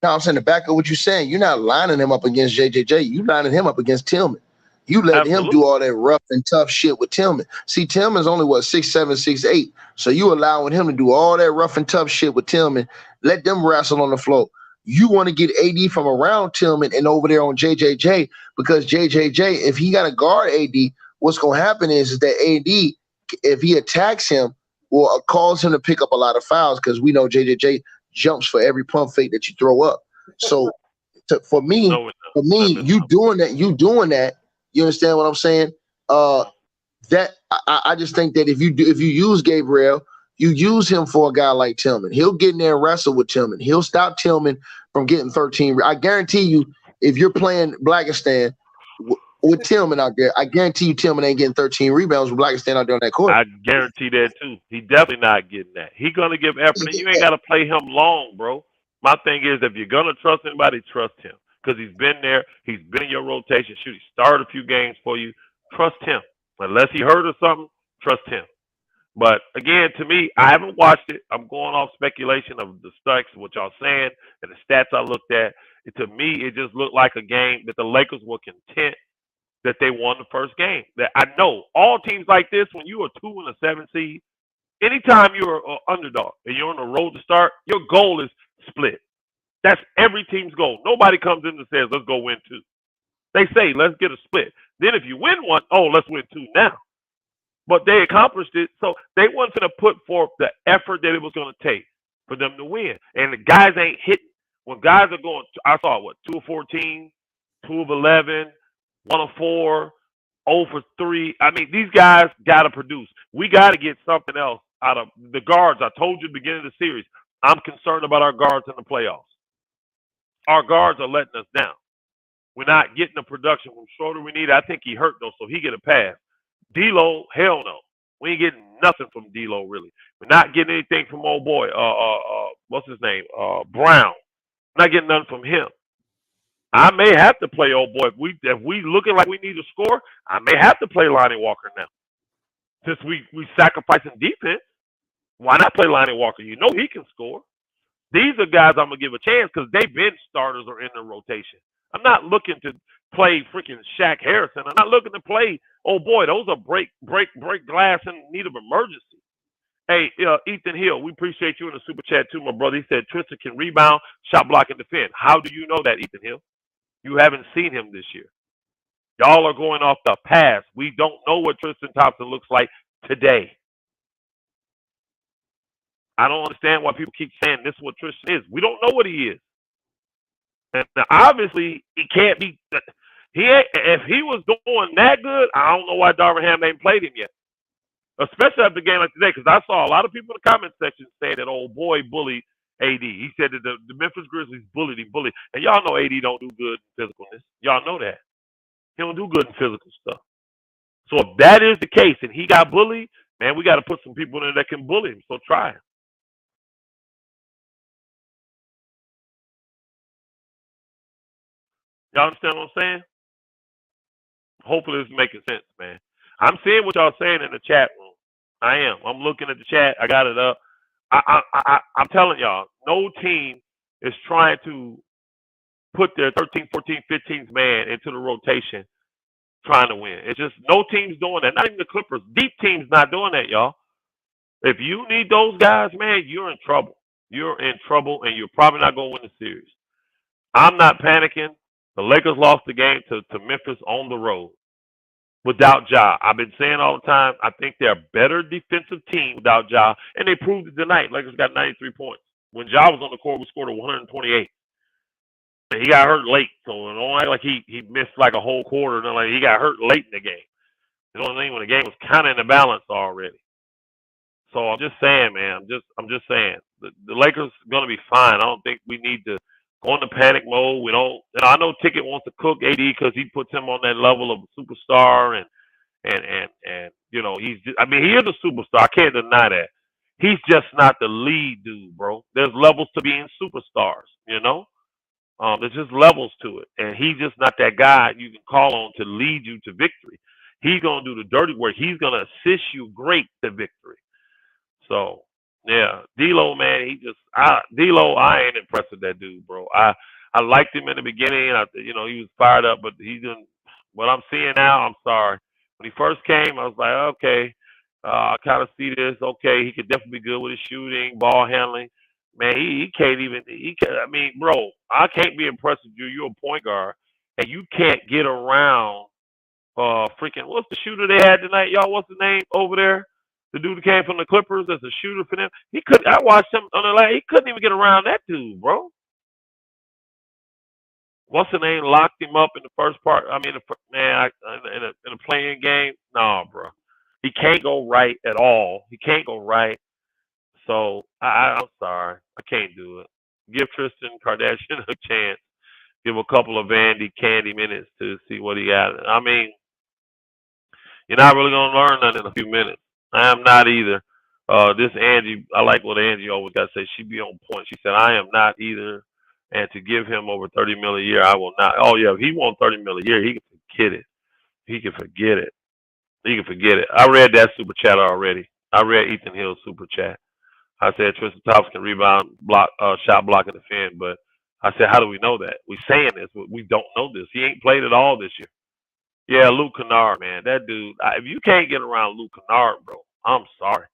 No, I'm saying the back of what you're saying. You're not lining him up against JJJ. You lining him up against Tillman. You let him do all that rough and tough shit with Tillman. See, Tillman's only 6'7", 6'8". So you allowing him to do all that rough and tough shit with Tillman. Let them wrestle on the floor. You want to get AD from around Tillman and over there on JJJ, because JJJ, if he got to guard AD, what's going to happen is that AD, if he attacks him, will cause him to pick up a lot of fouls because we know JJJ jumps for every pump fake that you throw up. So for me, you doing that. You understand what I'm saying? That I just think that if you use Gabriel, you use him for a guy like Tillman. He'll get in there and wrestle with Tillman. He'll stop Tillman from getting 13. I guarantee you, if you're playing Blackistan with Tillman out there, I guarantee you Tillman ain't getting 13 rebounds with Blackistan out there on that court. I guarantee that too. He definitely not getting that. He gonna give effort, and you ain't gotta play him long, bro. My thing is, if you're gonna trust anybody, trust him because he's been there. He's been in your rotation. Shoot, he started a few games for you. Trust him. Unless he hurt or something, trust him. But again, to me, I haven't watched it. I'm going off speculation of the stats, what y'all saying, and the stats I looked at. To me, it just looked like a game that the Lakers were content that they won the first game. That I know all teams like this, when you are 2 and a 7 seed, anytime you're an underdog and you're on the road to start, your goal is split. That's every team's goal. Nobody comes in and says, let's go win 2. They say, let's get a split. Then if you win 1, oh, let's win 2 now. But they accomplished it, so they weren't going to put forth the effort that it was going to take for them to win. And the guys ain't hitting. When guys are going, I saw, 2 of 14, 2 of 11, 1 of 4, 0 for 3. I mean, these guys got to produce. We got to get something else out of the guards. I told you at the beginning of the series, I'm concerned about our guards in the playoffs. Our guards are letting us down. We're not getting the production from Schroeder we need. I think he hurt, though, so he get a pass. D-Lo, hell no. We ain't getting nothing from D-Lo, really. We're not getting anything from old boy, what's his name, Brown. Not getting nothing from him. I may have to play old boy. If we looking like we need to score, I may have to play Lonnie Walker now. Since we sacrificing defense, why not play Lonnie Walker? You know he can score. These are guys I'm going to give a chance because they've been starters or in the rotation. I'm not looking to play freaking Shaq Harrison. I'm not looking to play, oh boy, those are break glass in need of emergency. Hey, Ethan Hill, we appreciate you in the super chat too, my brother. He said Tristan can rebound, shot block, and defend. How do you know that, Ethan Hill? You haven't seen him this year. Y'all are going off the past. We don't know what Tristan Thompson looks like today. I don't understand why people keep saying this is what Tristan is. We don't know what he is. And obviously, he can't be. If he was doing that good, I don't know why Darvin Ham ain't played him yet. Especially after the game like today, because I saw a lot of people in the comment section saying that old boy bullied AD. He said that the Memphis Grizzlies bullied him. And y'all know AD don't do good in physicalness. Y'all know that. He don't do good in physical stuff. So if that is the case and he got bullied, man, we got to put some people in there that can bully him. So try him. Y'all understand what I'm saying? Hopefully this is making sense, man. I'm seeing what y'all saying in the chat room. I am. I'm looking at the chat. I got it up. I'm telling y'all, no team is trying to put their 13, 14, 15th man into the rotation trying to win. It's just no team's doing that. Not even the Clippers. Deep teams not doing that, y'all. If you need those guys, man, you're in trouble. You're in trouble, and you're probably not going to win the series. I'm not panicking. The Lakers lost the game to Memphis on the road without Ja. I've been saying all the time, I think they're a better defensive team without Ja, and they proved it tonight. Lakers got 93 points. When Ja was on the court, we scored 128. And he got hurt late, so don't act like he missed like a whole quarter. No, like he got hurt late in the game. You know what I mean? When the game was kind of in the balance already. So I'm just saying, man. I'm just saying the Lakers are gonna be fine. I don't think we need to go into panic mode. We don't. And I know Ticket wants to cook AD because he puts him on that level of a superstar, and you know he is a superstar. I can't deny that. He's just not the lead dude, bro. There's levels to being superstars, you know. There's just levels to it, and he's just not that guy you can call on to lead you to victory. He's gonna do the dirty work. He's gonna assist you great to victory. So yeah, D-Lo, man, D-Lo, I ain't impressed with that dude, bro. I liked him in the beginning. He was fired up, but he didn't. What I'm seeing now, I'm sorry. When he first came, I was like, okay, I kind of see this. Okay, he could definitely be good with his shooting, ball handling. Man, he can't even. I mean, bro, I can't be impressed with you. You're a point guard, and you can't get around. Freaking, what's the shooter they had tonight, y'all? What's the name over there? The dude that came from the Clippers as a shooter for them. I watched him on the line. He couldn't even get around that dude, bro. What's the name? Locked him up in the first part. I mean, in a playing game. No, bro. He can't go right at all. He can't go right. So I'm sorry. I can't do it. Give Tristan Kardashian a chance. Give a couple of Vandy Candy minutes to see what he got. I mean, you're not really gonna learn nothing in a few minutes. I am not either. This Angie, I like what Angie always got to say. She be on point. She said, I am not either. And to give him over $30 million a year, I will not. Oh yeah, if he wants $30 million a year, he can forget it. He can forget it. He can forget it. I read that super chat already. I read Ethan Hill's super chat. I said Tristan Thompson can rebound, block, shot block, and defend. But I said, how do we know that? We saying this, but we don't know this. He ain't played at all this year. Yeah, Luke Kennard, man, that dude. If you can't get around Luke Kennard, bro, I'm sorry.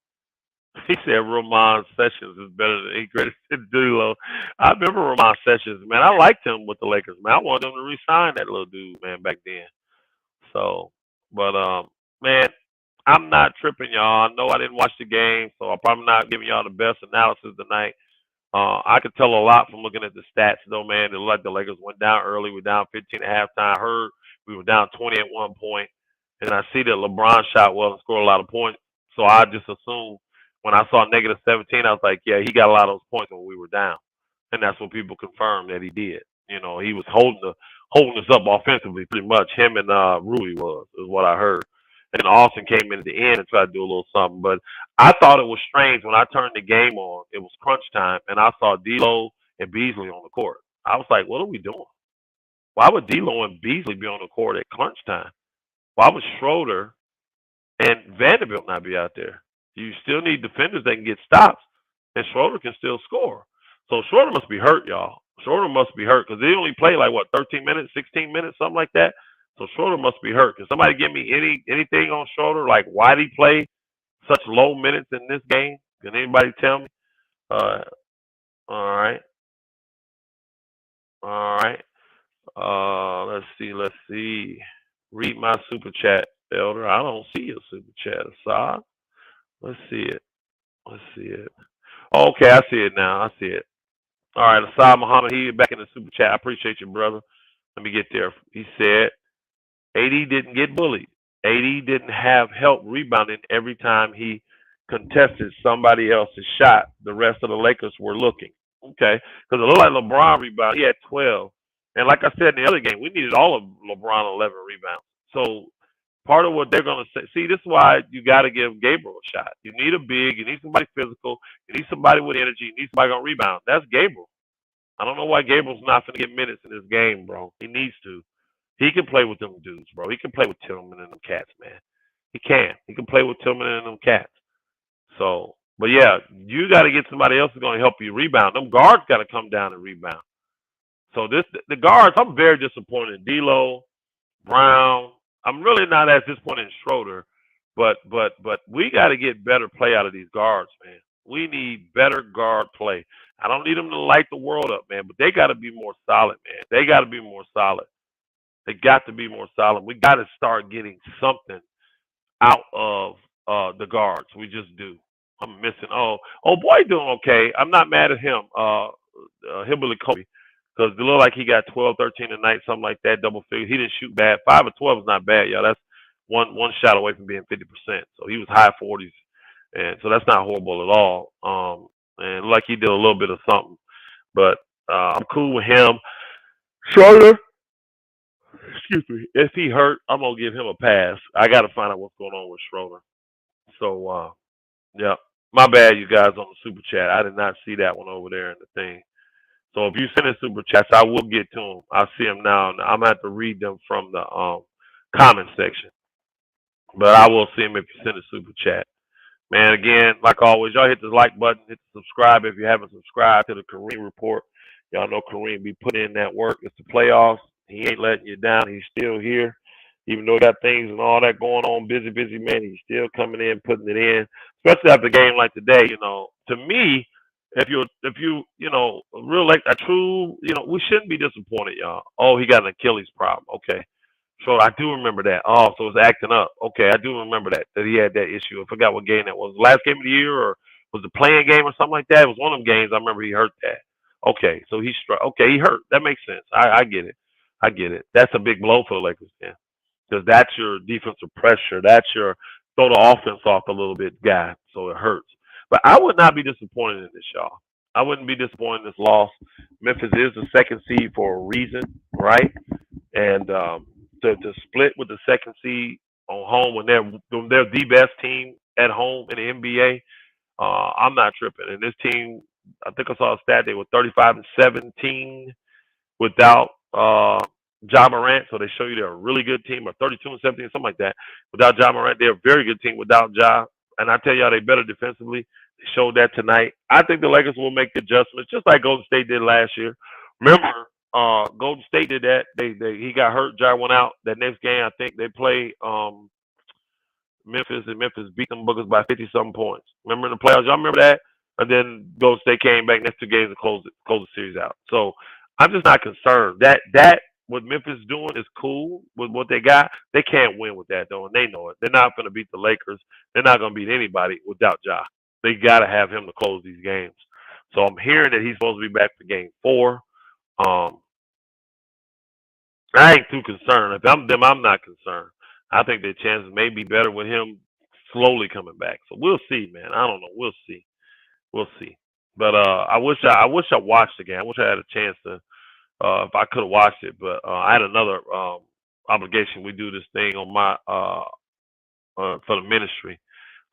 He said Ramon Sessions is better than Ingrid Dulo. I remember Ramon Sessions, man. I liked him with the Lakers, man. I wanted them to re-sign that little dude, man, back then. So, but man, I'm not tripping, y'all. I know I didn't watch the game, so I'm probably not giving y'all the best analysis tonight. I could tell a lot from looking at the stats, though, man. It looked like the Lakers went down early. We're down 15 at halftime. I heard we were down 20 at one point, and I see that LeBron shot well and scored a lot of points. So I just assumed when I saw negative 17, I was like, yeah, he got a lot of those points when we were down, and that's what people confirmed that he did. You know, he was holding us up offensively pretty much. Him and Rui is what I heard. And Austin came in at the end and tried to do a little something. But I thought it was strange when I turned the game on. It was crunch time, and I saw D'Lo and Beasley on the court. I was like, what are we doing? Why would D'Lo and Beasley be on the court at crunch time? Why would Schroeder and Vanderbilt not be out there? You still need defenders that can get stops, and Schroeder can still score. So Schroeder must be hurt, y'all. Schroeder must be hurt because they only play like, 13 minutes, 16 minutes, something like that. So Schroeder must be hurt. Can somebody give me anything on Schroeder? Like, why did he play such low minutes in this game? Can anybody tell me? All right. Let's see. Read my super chat, Elder. I don't see your super chat, Assad. Let's see it. Okay, I see it now. I see it. All right, Assad Muhammad, he back in the super chat. I appreciate you, brother. Let me get there. He said, AD didn't get bullied. AD didn't have help rebounding every time he contested somebody else's shot. The rest of the Lakers were looking. Okay, because it looked like LeBron rebounded. He had 12. And like I said in the other game, we needed all of LeBron 11 rebounds. So part of what they're going to say, see, this is why you got to give Gabriel a shot. You need a big. You need somebody physical. You need somebody with energy. You need somebody going to rebound. That's Gabriel. I don't know why Gabriel's not going to get minutes in this game, bro. He needs to. He can play with them dudes, bro. He can play with Tillman and them cats, man. He can. He can play with Tillman and them cats. So, but yeah, you got to get somebody else who's going to help you rebound. Them guards got to come down and rebound. So the guards, I'm very disappointed in D'Lo, Brown. I'm really not as disappointed in Schroeder, but we got to get better play out of these guards, man. We need better guard play. I don't need them to light the world up, man, but they got to be more solid, man. They got to be more solid. They got to be more solid. We got to start getting something out of the guards. We just do. I'm missing. Oh, boy, doing okay. I'm not mad at him. Hillbilly Kobe, because it looked like he got 12, 13 tonight, something like that, double figure. He didn't shoot bad. 5 of 12 is not bad, y'all. That's one shot away from being 50%. So he was high 40s, and so that's not horrible at all. And like he did a little bit of something, but I'm cool with him. Schroeder. Excuse me. If he hurt, I'm gonna give him a pass. I got to find out what's going on with Schroeder. So, yeah, my bad, you guys on the super chat. I did not see that one over there in the thing. So if you send in super chats, I will get to them. I see them now. I'm gonna have to read them from the comment section, but I will see them if you send a super chat. Man, again, like always, y'all hit the like button, hit the subscribe if you haven't subscribed to the Kareem Report. Y'all know Kareem be putting in that work. It's the playoffs. He ain't letting you down. He's still here. Even though he got things and all that going on, busy man, he's still coming in, putting it in. Especially after a game like today, to me, if you real like a true, we shouldn't be disappointed, y'all. Oh, he got an Achilles problem. Okay. So I do remember that. Oh, so it's acting up. Okay, I do remember that he had that issue. I forgot what game that was. Last game of the year, or was the playing game or something like that? It was one of them games. I remember he hurt that. Okay, so he struck. Okay, he hurt. That makes sense. I get it. I get it. That's a big blow for the Lakers then, because that's your defensive pressure. That's your throw the offense off a little bit guy. So it hurts. But I would not be disappointed in this, y'all. I wouldn't be disappointed in this loss. Memphis is the second seed for a reason, right? And to split with the second seed on home when they're the best team at home in the NBA, I'm not tripping. And this team, I think I saw a stat, they were 35-17 without Ja Morant. So they show you they're a really good team, or 32-17, something like that. Without Ja Morant, they're a very good team without Ja. And I tell y'all, they better defensively. They showed that tonight. I think the Lakers will make the adjustments, just like Golden State did last year. Remember, Golden State did that. He got hurt. Ja went out. That next game, I think they played Memphis, and Memphis beat them Bookers by 50-something points. Remember in the playoffs? Y'all remember that? And then Golden State came back next two games and closed the series out. So I'm just not concerned. That what Memphis doing is cool with what they got. They can't win with that though, and they know it. They're not going to beat the Lakers. They're not going to beat anybody without Ja. They got to have him to close these games. So I'm hearing that he's supposed to be back for game 4. I ain't too concerned. If I'm them, I'm not concerned. I think their chances may be better with him slowly coming back. So we'll see, man. I don't know. We'll see. We'll see. But I wish I watched the game. I wish I had a chance to if I could have watched it. But I had another obligation. We do this thing on my for the ministry.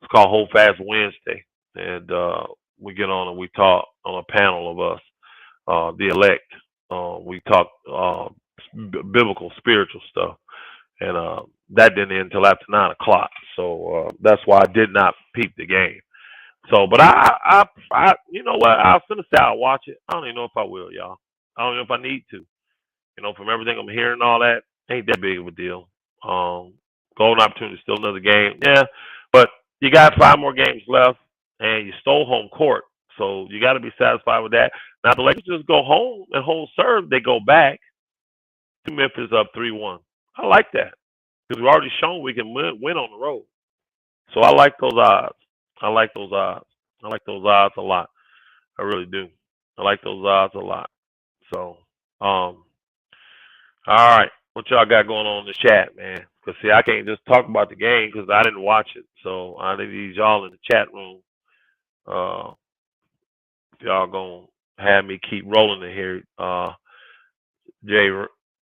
It's called Hold Fast Wednesday, and we get on and we talk on a panel of us, the elect. We talk biblical, spiritual stuff, and that didn't end until after 9 o'clock. So that's why I did not peep the game. So, but I you know what? I'll send a I'll watch it. I don't even know if I will, y'all. I don't know if I need to. You know, from everything I'm hearing, and all that ain't that big of a deal. Golden opportunity, still another game, yeah. But you got 5 more games left, and you stole home court, so you got to be satisfied with that. Now, the Lakers just go home and hold serve. They go back to Memphis up 3-1. I like that because we've already shown we can win on the road. So I like those odds. I like those odds. I like those odds a lot. I really do. I like those odds a lot. So, all right. What y'all got going on in the chat, man? Because, see, I can't just talk about the game because I didn't watch it. So I need y'all in the chat room. If y'all going to have me keep rolling in here.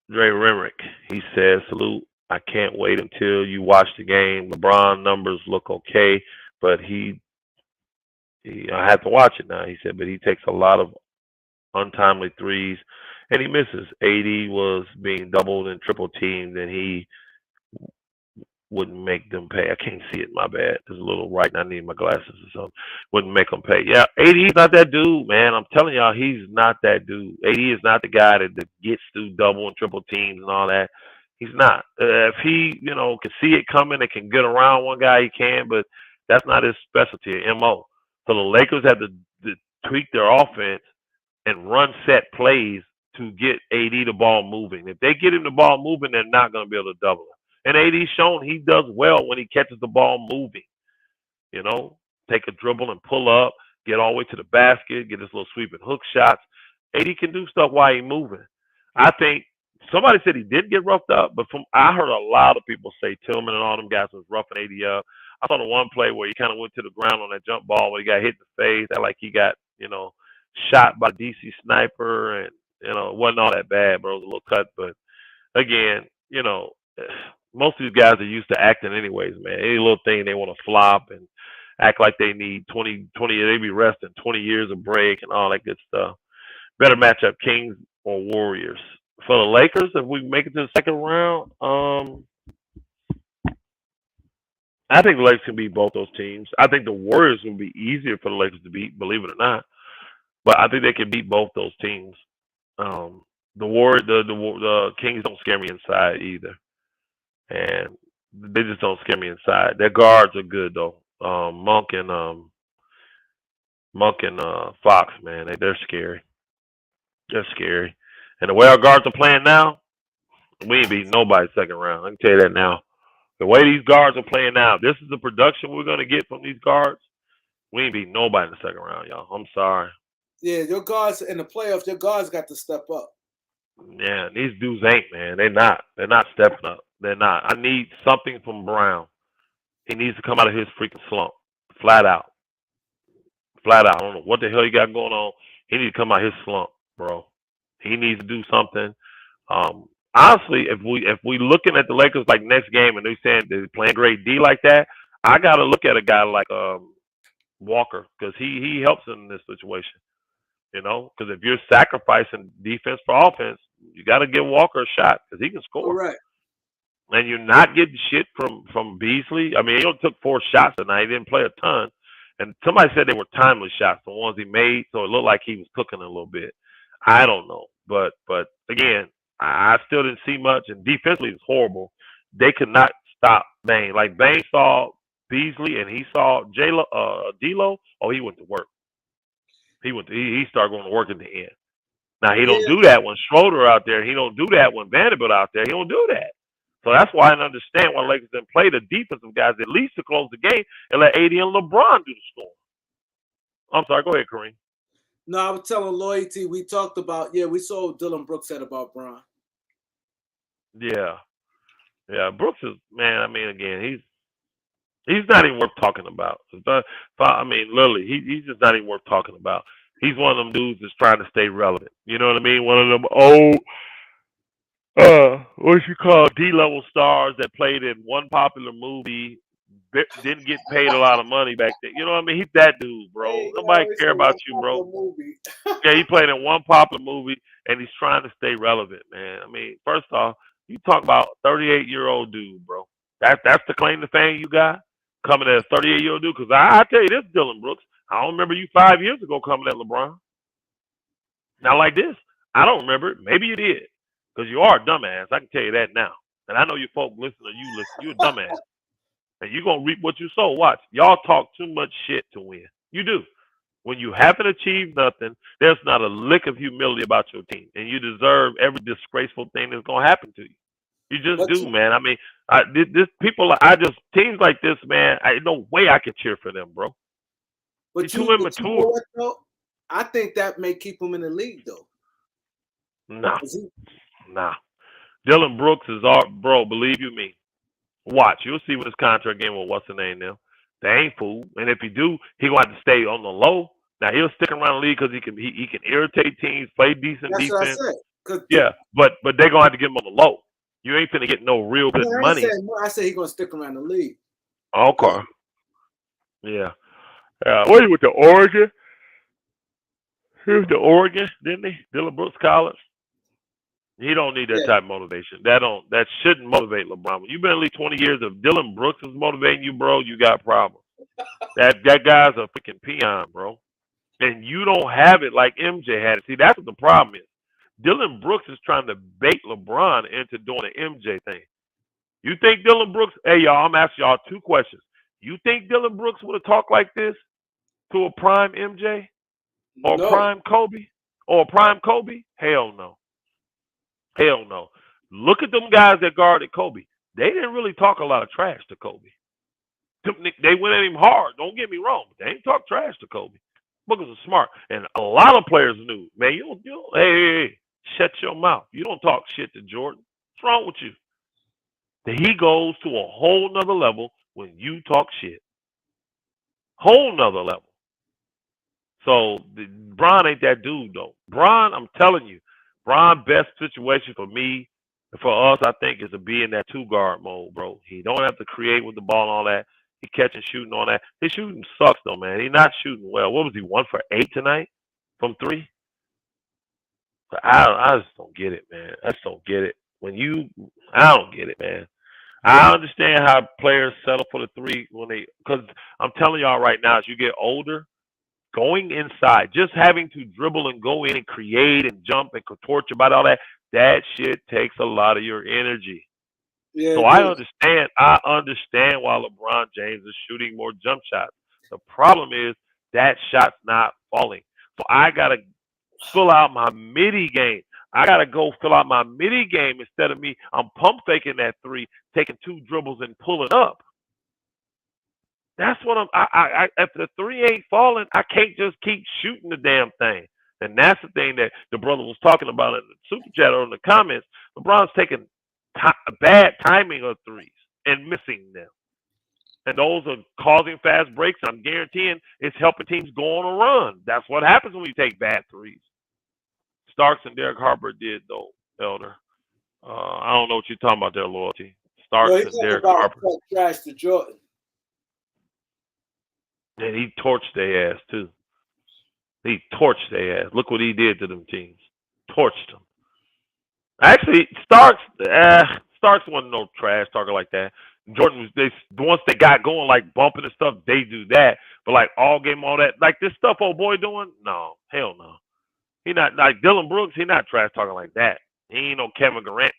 Dre Remrick, he says, salute. I can't wait until you watch the game. LeBron numbers look okay, but I have to watch it now. He said, but he takes a lot of untimely threes, and he misses. AD was being doubled and triple teamed, and he wouldn't make them pay. I can't see it. My bad. There's a little right, and I need my glasses or something. Wouldn't make them pay. Yeah, AD's not that dude, man. I'm telling y'all, he's not that dude. AD is not the guy that gets through double and triple teams and all that. He's not. If he, can see it coming and can get around one guy, he can, but that's not his specialty, MO. So the Lakers have to tweak their offense and run set plays to get AD the ball moving. If they get him the ball moving, they're not going to be able to double him. And AD's shown he does well when he catches the ball moving. Take a dribble and pull up, get all the way to the basket, get his little sweeping hook shots. AD can do stuff while he's moving. I think somebody said he did get roughed up, but I heard a lot of people say Tillman and all them guys was roughing AD up. I saw the one play where he kind of went to the ground on that jump ball where he got hit in the face. That like he got, shot by DC sniper, and it wasn't all that bad, bro. It was a little cut, but again, most of these guys are used to acting anyways, man. Any little thing they want to flop and act like they need 20 they be resting 20 years of break and all that good stuff. Better match up Kings or Warriors. For the Lakers, if we make it to the second round, I think the Lakers can beat both those teams. I think the Warriors will be easier for the Lakers to beat, believe it or not. But I think they can beat both those teams. The Kings don't scare me inside either, and they just don't scare me inside. Their guards are good though. Monk and Fox, man, they're scary. They're scary, and the way our guards are playing now, We ain't beating nobody second round. I can tell you that now. The way these guards are playing now, this is the production we're gonna get from these guards. We ain't beating nobody in the second round, y'all. I'm sorry. Yeah, your guards in the playoffs, your guards got to step up. Yeah, these dudes ain't, man. They're not. They're not stepping up. They're not. I need something from Brown. He needs to come out of his freaking slump. Flat out. Flat out. I don't know what the hell he got going on. He needs to come out of his slump, bro. He needs to do something. Honestly, if we looking at the Lakers like next game and they're saying they're playing great D like that, I gotta look at a guy like Walker, because he helps in this situation. You know, because if you're sacrificing defense for offense, you got to give Walker a shot because he can score. Correct. And you're not getting shit from Beasley. I mean, he only took 4 shots tonight. He didn't play a ton. And somebody said they were timely shots, the ones he made, so it looked like he was cooking a little bit. I don't know. But again, I still didn't see much. And defensively, it's horrible. They could not stop Bane. Like, Bane saw Beasley and he saw D'Lo. Oh, he went to work. He started going to work at the end. Now, he don't do that when Schroeder out there. He don't do that when Vanderbilt out there. He don't do that. So that's why I understand why Lakers didn't play the defensive guys at least to close the game and let AD and LeBron do the scoring. I'm sorry. Go ahead, Kareem. No, I was telling Loyalty, we talked about, we saw what Dylan Brooks said about Bron. Yeah. Yeah, Brooks is, man, I mean, again, he's not even worth talking about. I mean, literally, he's just not even worth talking about. He's one of them dudes that's trying to stay relevant. You know what I mean? One of them old, what you call D-level stars that played in one popular movie, didn't get paid a lot of money back then. You know what I mean? He's that dude, bro. Hey, Nobody care about you, bro. Yeah, he played in one popular movie, and he's trying to stay relevant, man. I mean, first off, you talk about 38-year-old dude, bro. That's the claim to fame you got? Coming at a 38-year-old dude? Because I tell you this, Dylan Brooks, I don't remember you 5 years ago coming at LeBron. Not like this. I don't remember it. Maybe you did. Because you are a dumbass. I can tell you that now. And I know you folk listen to you listen. You're a dumbass. And you're going to reap what you sow. Watch. Y'all talk too much shit to win. You do. When you haven't achieved nothing, there's not a lick of humility about your team. And you deserve every disgraceful thing that's going to happen to you. You just do, man. I mean, teams like this, man, no way I could cheer for them, bro. But you're too immature. I think that may keep him in the league, though. Nah. Dylan Brooks is our bro. Believe you me. Watch, you'll see when his contract game with what's the name now. They ain't fool, and if he do, he gonna have to stay on the low. Now he'll stick around the league because he can irritate teams, play decent That's defense. What I said. Yeah, but they gonna have to get him on the low. You ain't finna get no real good money. I said he's gonna stick around the league. Okay. Yeah. What he with the Oregon? He was the Oregon, didn't he? Dylan Brooks College. He don't need that type of motivation. That shouldn't motivate LeBron. When you've been at least 20 years, if Dylan Brooks is motivating you, bro, you got problems. That guy's a freaking peon, bro. And you don't have it like MJ had it. See, that's what the problem is. Dylan Brooks is trying to bait LeBron into doing an MJ thing. You think Dylan Brooks, hey, y'all, I'm asking y'all 2 questions. You think Dylan Brooks would have talked like this to a prime MJ? Or prime Kobe? Or a prime Kobe? Hell no. Hell no. Look at them guys that guarded Kobe. They didn't really talk a lot of trash to Kobe. They went at him hard. Don't get me wrong. But they ain't talk trash to Kobe. Bookers are smart. And a lot of players knew, man, you don't hey, shut your mouth. You don't talk shit to Jordan. What's wrong with you? He goes to a whole nother level when you talk shit. Whole nother level. So Bron ain't that dude, though. Bron, I'm telling you, Bron's best situation for me, for us, I think, is to be in that 2-guard mode, bro. He don't have to create with the ball and all that. He catching, shooting, all that. His shooting sucks, though, man. He's not shooting well. What was he, 1 for 8 tonight from 3? But I just don't get it, man. I just don't get it. I don't get it, man. I understand how players settle for the 3 because I'm telling y'all right now, as you get older, going inside, just having to dribble and go in and create and jump and contort about all that shit takes a lot of your energy. Yeah, so I understand why LeBron James is shooting more jump shots. The problem is that shot's not falling. So I got to fill out my midi game. I got to go fill out my midi game instead of me. I'm pump faking that three, taking 2 dribbles and pulling up. That's what if the three ain't falling, I can't just keep shooting the damn thing. And that's the thing that the brother was talking about in the super chat or in the comments. LeBron's taking bad timing of threes and missing them. And those are causing fast breaks. I'm guaranteeing it's helping teams go on a run. That's what happens when you take bad threes. Starks and Derek Harper did, though, Elder. I don't know what you're talking about there, Loyalty. Starks and Derek Harper. Trash to Jordan. And he torched their ass, too. He torched their ass. Look what he did to them teams. Torched them. Actually, Starks wasn't no trash talker like that. Jordan was once they got going, like bumping and stuff, they do that. But like all game, all that, like this stuff old boy doing, no, hell no. He not like Dylan Brooks, he not trash talking like that. He ain't no Kevin Garnett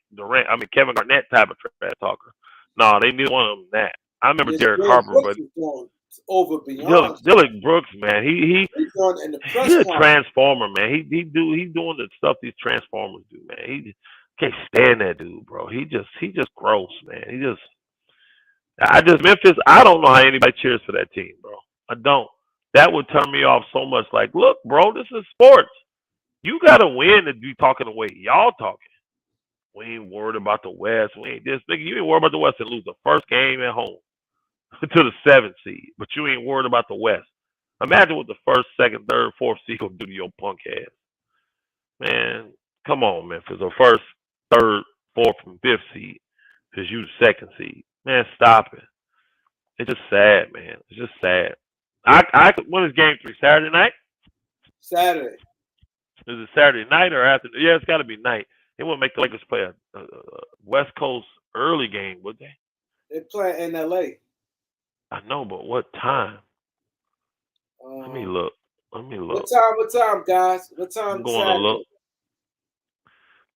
type of trash talker. No, they knew one of them that. I remember Derek Harper, but over beyond. Dylan Brooks, man, he's a transformer, man. He's doing the stuff these transformers do, man. He can't stand that dude, bro. He just gross, man. Memphis, I don't know how anybody cheers for that team, bro. I don't. That would turn me off so much. Like, look, bro, this is sports. You got to win to be talking the way y'all talking. We ain't worried about the West. We ain't this. Nigga, you ain't worried about the West and lose the first game at home to the 7th seed, but you ain't worried about the West. Imagine what the 1st, 2nd, 3rd, 4th seed will do to your punk ass. Man, come on, Memphis. The 1st, 3rd, 4th, and 5th seed because you the 2nd seed. Man, stop it. It's just sad, man. It's just sad. When is game 3? Saturday night? Saturday. Is it Saturday night or after? Yeah, it's got to be night. They wouldn't make the Lakers play a West Coast early game, would they? They play in L.A. I know, but what time? Let me look. What time, guys? What time? I'm going to look.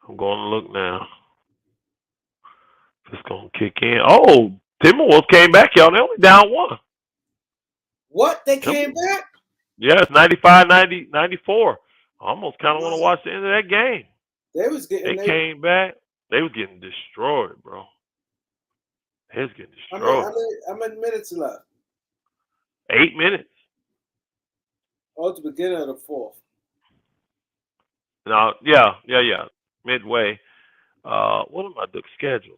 I'm going to look now. It's going to kick in. Oh, Timberwolves came back, y'all. They only down 1. What? They came back? Yeah, it's 95-94. I almost kind of want to watch the end of that game. They came back. They was getting destroyed, bro. They was getting destroyed. How many minutes left? 8 minutes. Oh, at the beginning of the 4th. No, yeah. Midway. What am I doing? Schedule.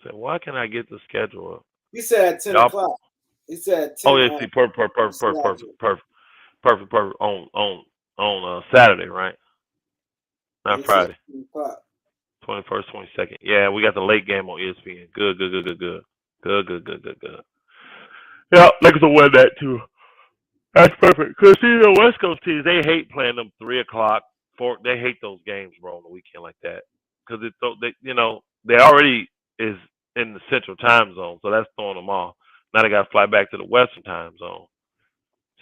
I said, why can't I get the schedule up? He said 10 o'clock. He said 10. Oh, yeah, see, perfect. On Saturday, right? Not Friday. 21st, 22nd. Yeah, we got the late game on ESPN. Good. Yeah, Lakers will win that too. That's perfect. Because see, the West Coast teams, they hate playing them 3 o'clock. They hate those games, bro, on the weekend like that. Because they already is in the Central Time Zone, so that's throwing them off. Now they got to fly back to the Western Time Zone.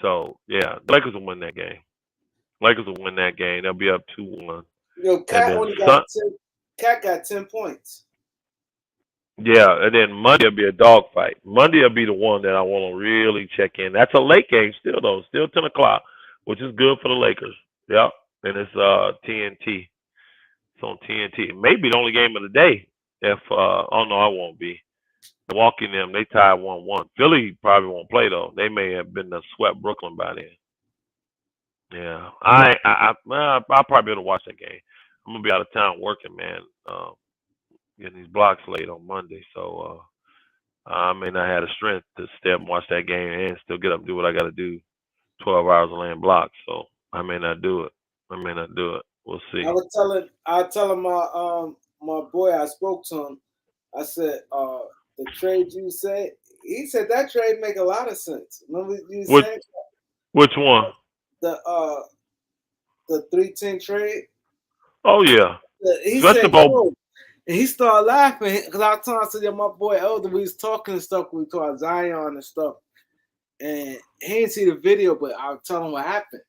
So yeah, the Lakers will win that game. They'll be up 2-1. Cat got 10 points. Yeah, and then Monday will be a dogfight. Monday will be the one that I want to really check in. That's a late game still, though. Still 10 o'clock, which is good for the Lakers. Yep. And it's TNT. It's on TNT. It may be the only game of the day. If oh no, I won't be. Milwaukee and them, they tied 1-1. Philly probably won't play though. They may have been swept Brooklyn by then. Yeah, I'll probably be able to watch that game. I'm gonna be out of town working, man. Getting these blocks late on Monday, so I may not have the strength to stay up and watch that game and still get up and do what I got to do. 12 hours of laying blocks, so I may not do it. We'll see. I was telling my boy, I spoke to him. I said, the trade you said, he said that trade make a lot of sense. Remember you said? Which one? The 3-10 trade. Oh yeah. He said, and he started laughing because I told him, my boy Elder, we was talking and stuff. We talked Zion and stuff, and he didn't see the video, but I was telling him what happened.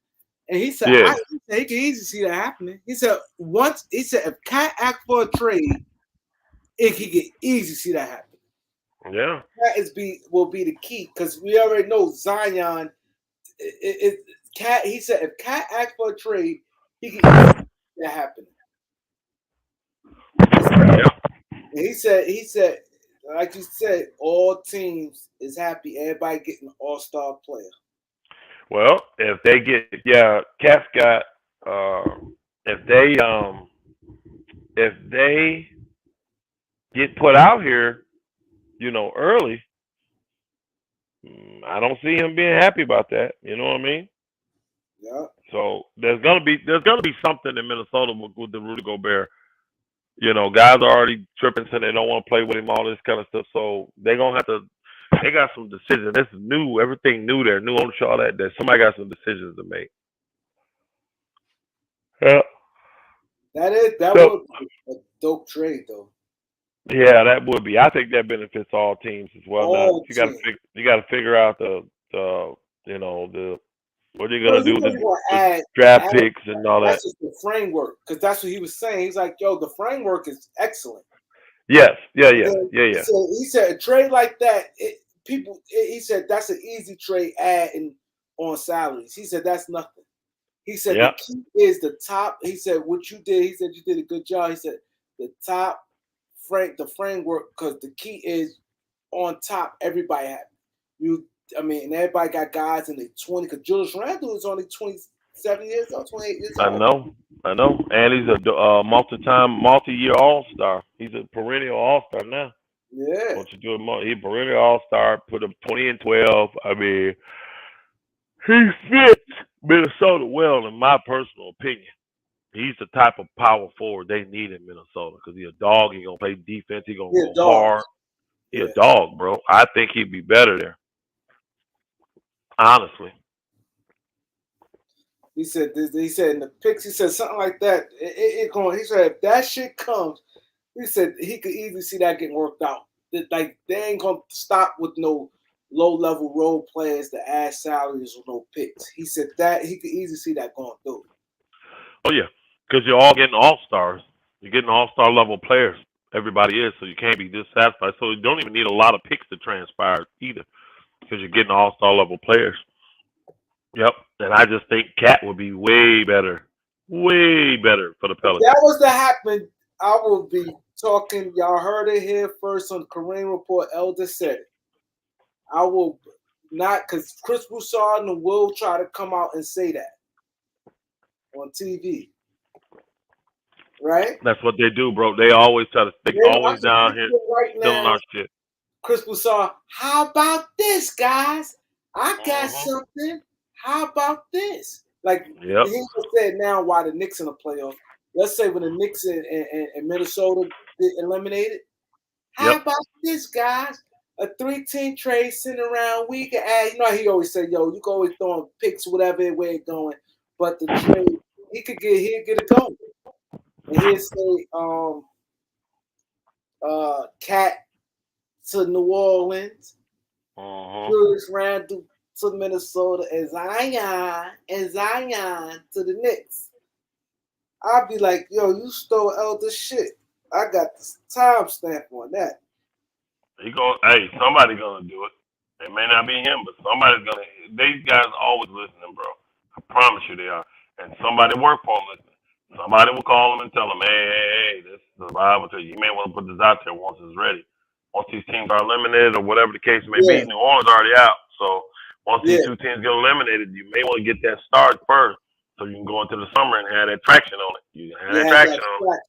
And he said, yeah. He can easily see that happening. He said, if Cat asked for a trade, it can get easy see that happen. Yeah. That will be the key because we already know Zion. Cat. He said, if Cat asked for a trade, he can easily see that happen. He said, like you said, all teams is happy. Everybody getting an all-star player. Well, if they get, Cats got, if they get put out here, early, I don't see him being happy about that. You know what I mean? Yeah. So there's gonna be something in Minnesota with the Rudy Gobert. Guys are already tripping, saying they don't want to play with him, all this kind of stuff. So they're gonna have to. They got some decisions. This is new. Everything new there. New ownership, all that. Somebody got some decisions to make. Yeah. That would be a dope trade though. Yeah, that would be. I think that benefits all teams as well. All Now you got to figure out the what are you gonna do with the draft picks and all that. That's just the framework, because that's what he was saying. He's like, yo, the framework is excellent. Yes, yeah. So he said a trade like that, he said that's an easy trade adding on salaries. He said that's nothing. He said the key is the top. He said what you did. He said you did a good job. He said the top the framework, because the key is on top. Everybody happy. And everybody got guys in their 20. Because Julius Randle is only 27 years old, 28 years old. I know. And he's a multi-year All-Star. He's a perennial All-Star now. Yeah. Once you do it, he's a perennial All-Star. Put up 20 and 12. I mean, he fits Minnesota well, in my personal opinion. He's the type of power forward they need in Minnesota, because he's a dog. He's going to play defense. He's going to go hard. He's a dog, bro. I think he'd be better there. Honestly. He said in the picks, he said something like that. He said if that shit comes, he said he could easily see that getting worked out. Like they ain't gonna stop with no low-level role players to add salaries with no picks. He said that he could easily see that going through. Oh yeah, because you're all getting all-stars. You're getting all-star level players. Everybody is, so you can't be dissatisfied. So you don't even need a lot of picks to transpire either, because you're getting all-star level players. Yep, and I just think Cat would be way better for the Pelicans. If that was to happen, I will be talking. Y'all heard it here first on Kareem Report. Elder said it. I will not, because Chris Broussard will try to come out and say that on TV. Right? That's what they do, bro. They always try to stick always down here stealing our shit. Chris Broussard, how about this, guys? I got something. How about this? Like he said now why the Knicks in the playoffs. Let's say when the Knicks and Minnesota get eliminated. How about this, guys? A 3-team trade sitting around. We can add, he always say, yo, you can always throw picks, whatever way it's going. But the trade, he'll get it going. And he'll say, Cat to New Orleans, Julius Randle to Minnesota, and Zion to the Knicks. I'll be like, yo, you stole Elder shit. I got the timestamp on that. Somebody gonna do it. It may not be him, but somebody's gonna. These guys are always listening, bro. I promise you they are. And somebody work for them listening. Somebody will call them and tell them, hey, this is the Bible. You may want to put this out there once it's ready. Once these teams are eliminated or whatever the case may be, New Orleans already out. So once these two teams get eliminated, you may want to get that start first, so you can go into the summer and have that traction on it. You have that traction on it.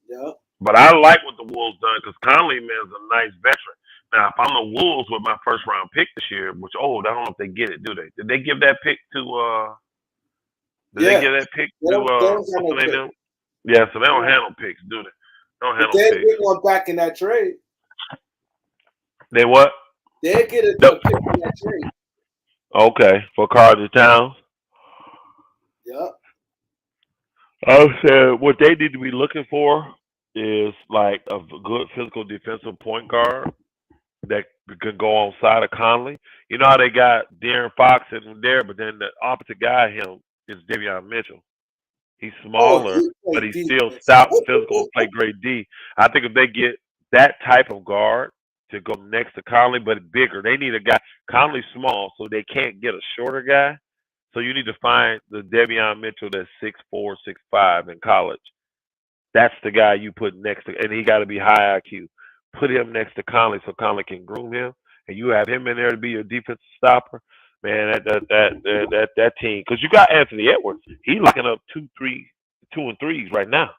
Yeah. But I like what the Wolves done, because Conley, man, is a nice veteran. Now, if I'm the Wolves with my first round pick this year, which I don't know if they get it, do they? Did they give that pick to they give that pick to what's the name? Yeah, so they don't handle picks, do they? They don't handle picks. They get one back in that trade. They what? They get a pick in that trade. Okay, for Carter Towns. Yep. I said what they need to be looking for is like a good physical defensive point guard that can go on side of Conley. You know how they got De'Aaron Fox in there, but then the opposite guy him is Davion Mitchell. He's smaller, but he's still stout and physical, play great D. I think if they get that type of guard to go next to Conley, but bigger, they need a guy. Conley's small, so they can't get a shorter guy. So you need to find the Davion Mitchell that's 6'4", 6'5" in college. that's the guy you put next to, and he got to be high IQ. Put him next to Conley so Conley can groom him, and you have him in there to be your defensive stopper. Man, that team, because you got Anthony Edwards. He's looking up 2 and 3s right now.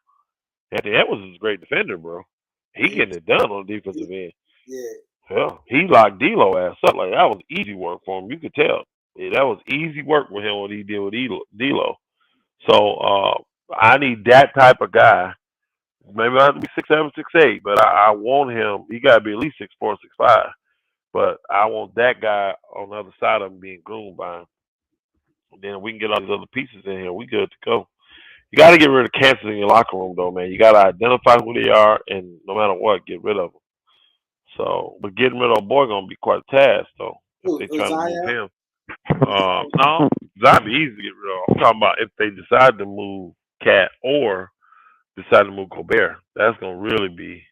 Anthony Edwards is a great defender, bro. He getting it done on the defensive end. Yeah. Hell, he locked D'Lo ass up. Like, that was easy work for him. You could tell. Yeah, that was easy work with him, what he did with D'Lo. So I need that type of guy. Maybe I have to be 6'7", 6'8", but I want him. He got to be at least 6'4", 6'5". But I want that guy on the other side of him being groomed by him. And then we can get all these other pieces in here. We good to go. You got to get rid of cancers in your locker room, though, man. You got to identify who they are, and no matter what, get rid of them. So, but getting rid of a boy gonna be quite a task, though. If they try to move him, no, that'd be easy to get rid of. I'm talking about if they decide to move Cat or decide to move Gobert. That's gonna really be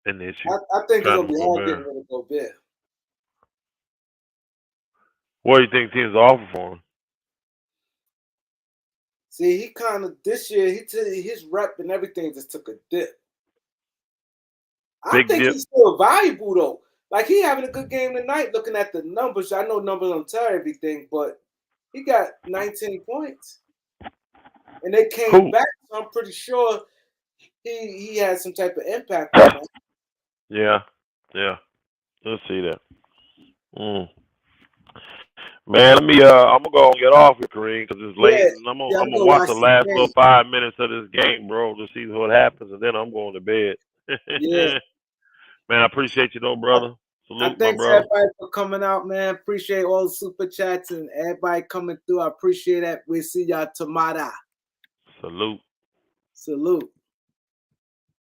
an issue. I think it's gonna be hard getting rid of Gobert. What do you think teams offer for him? See, he kind of this year his rep and everything just took a dip. I think he's still valuable though. Like, he having a good game tonight. Looking at the numbers, I know numbers don't tell everything, but he got 19 points, and they came back. So I'm pretty sure he had some type of impact on that. Yeah. Let's see that. Man, let me. I'm gonna go and get off here, Kareem, because it's late. And I'm gonna watch the last little 5 minutes of this game, bro, to see what happens, and then I'm going to bed. Yeah. Man, I appreciate you, though, brother. Salute, thanks my brother. Everybody for coming out, man. Appreciate all the super chats and everybody coming through. I appreciate that. We'll see y'all tomorrow. Salute.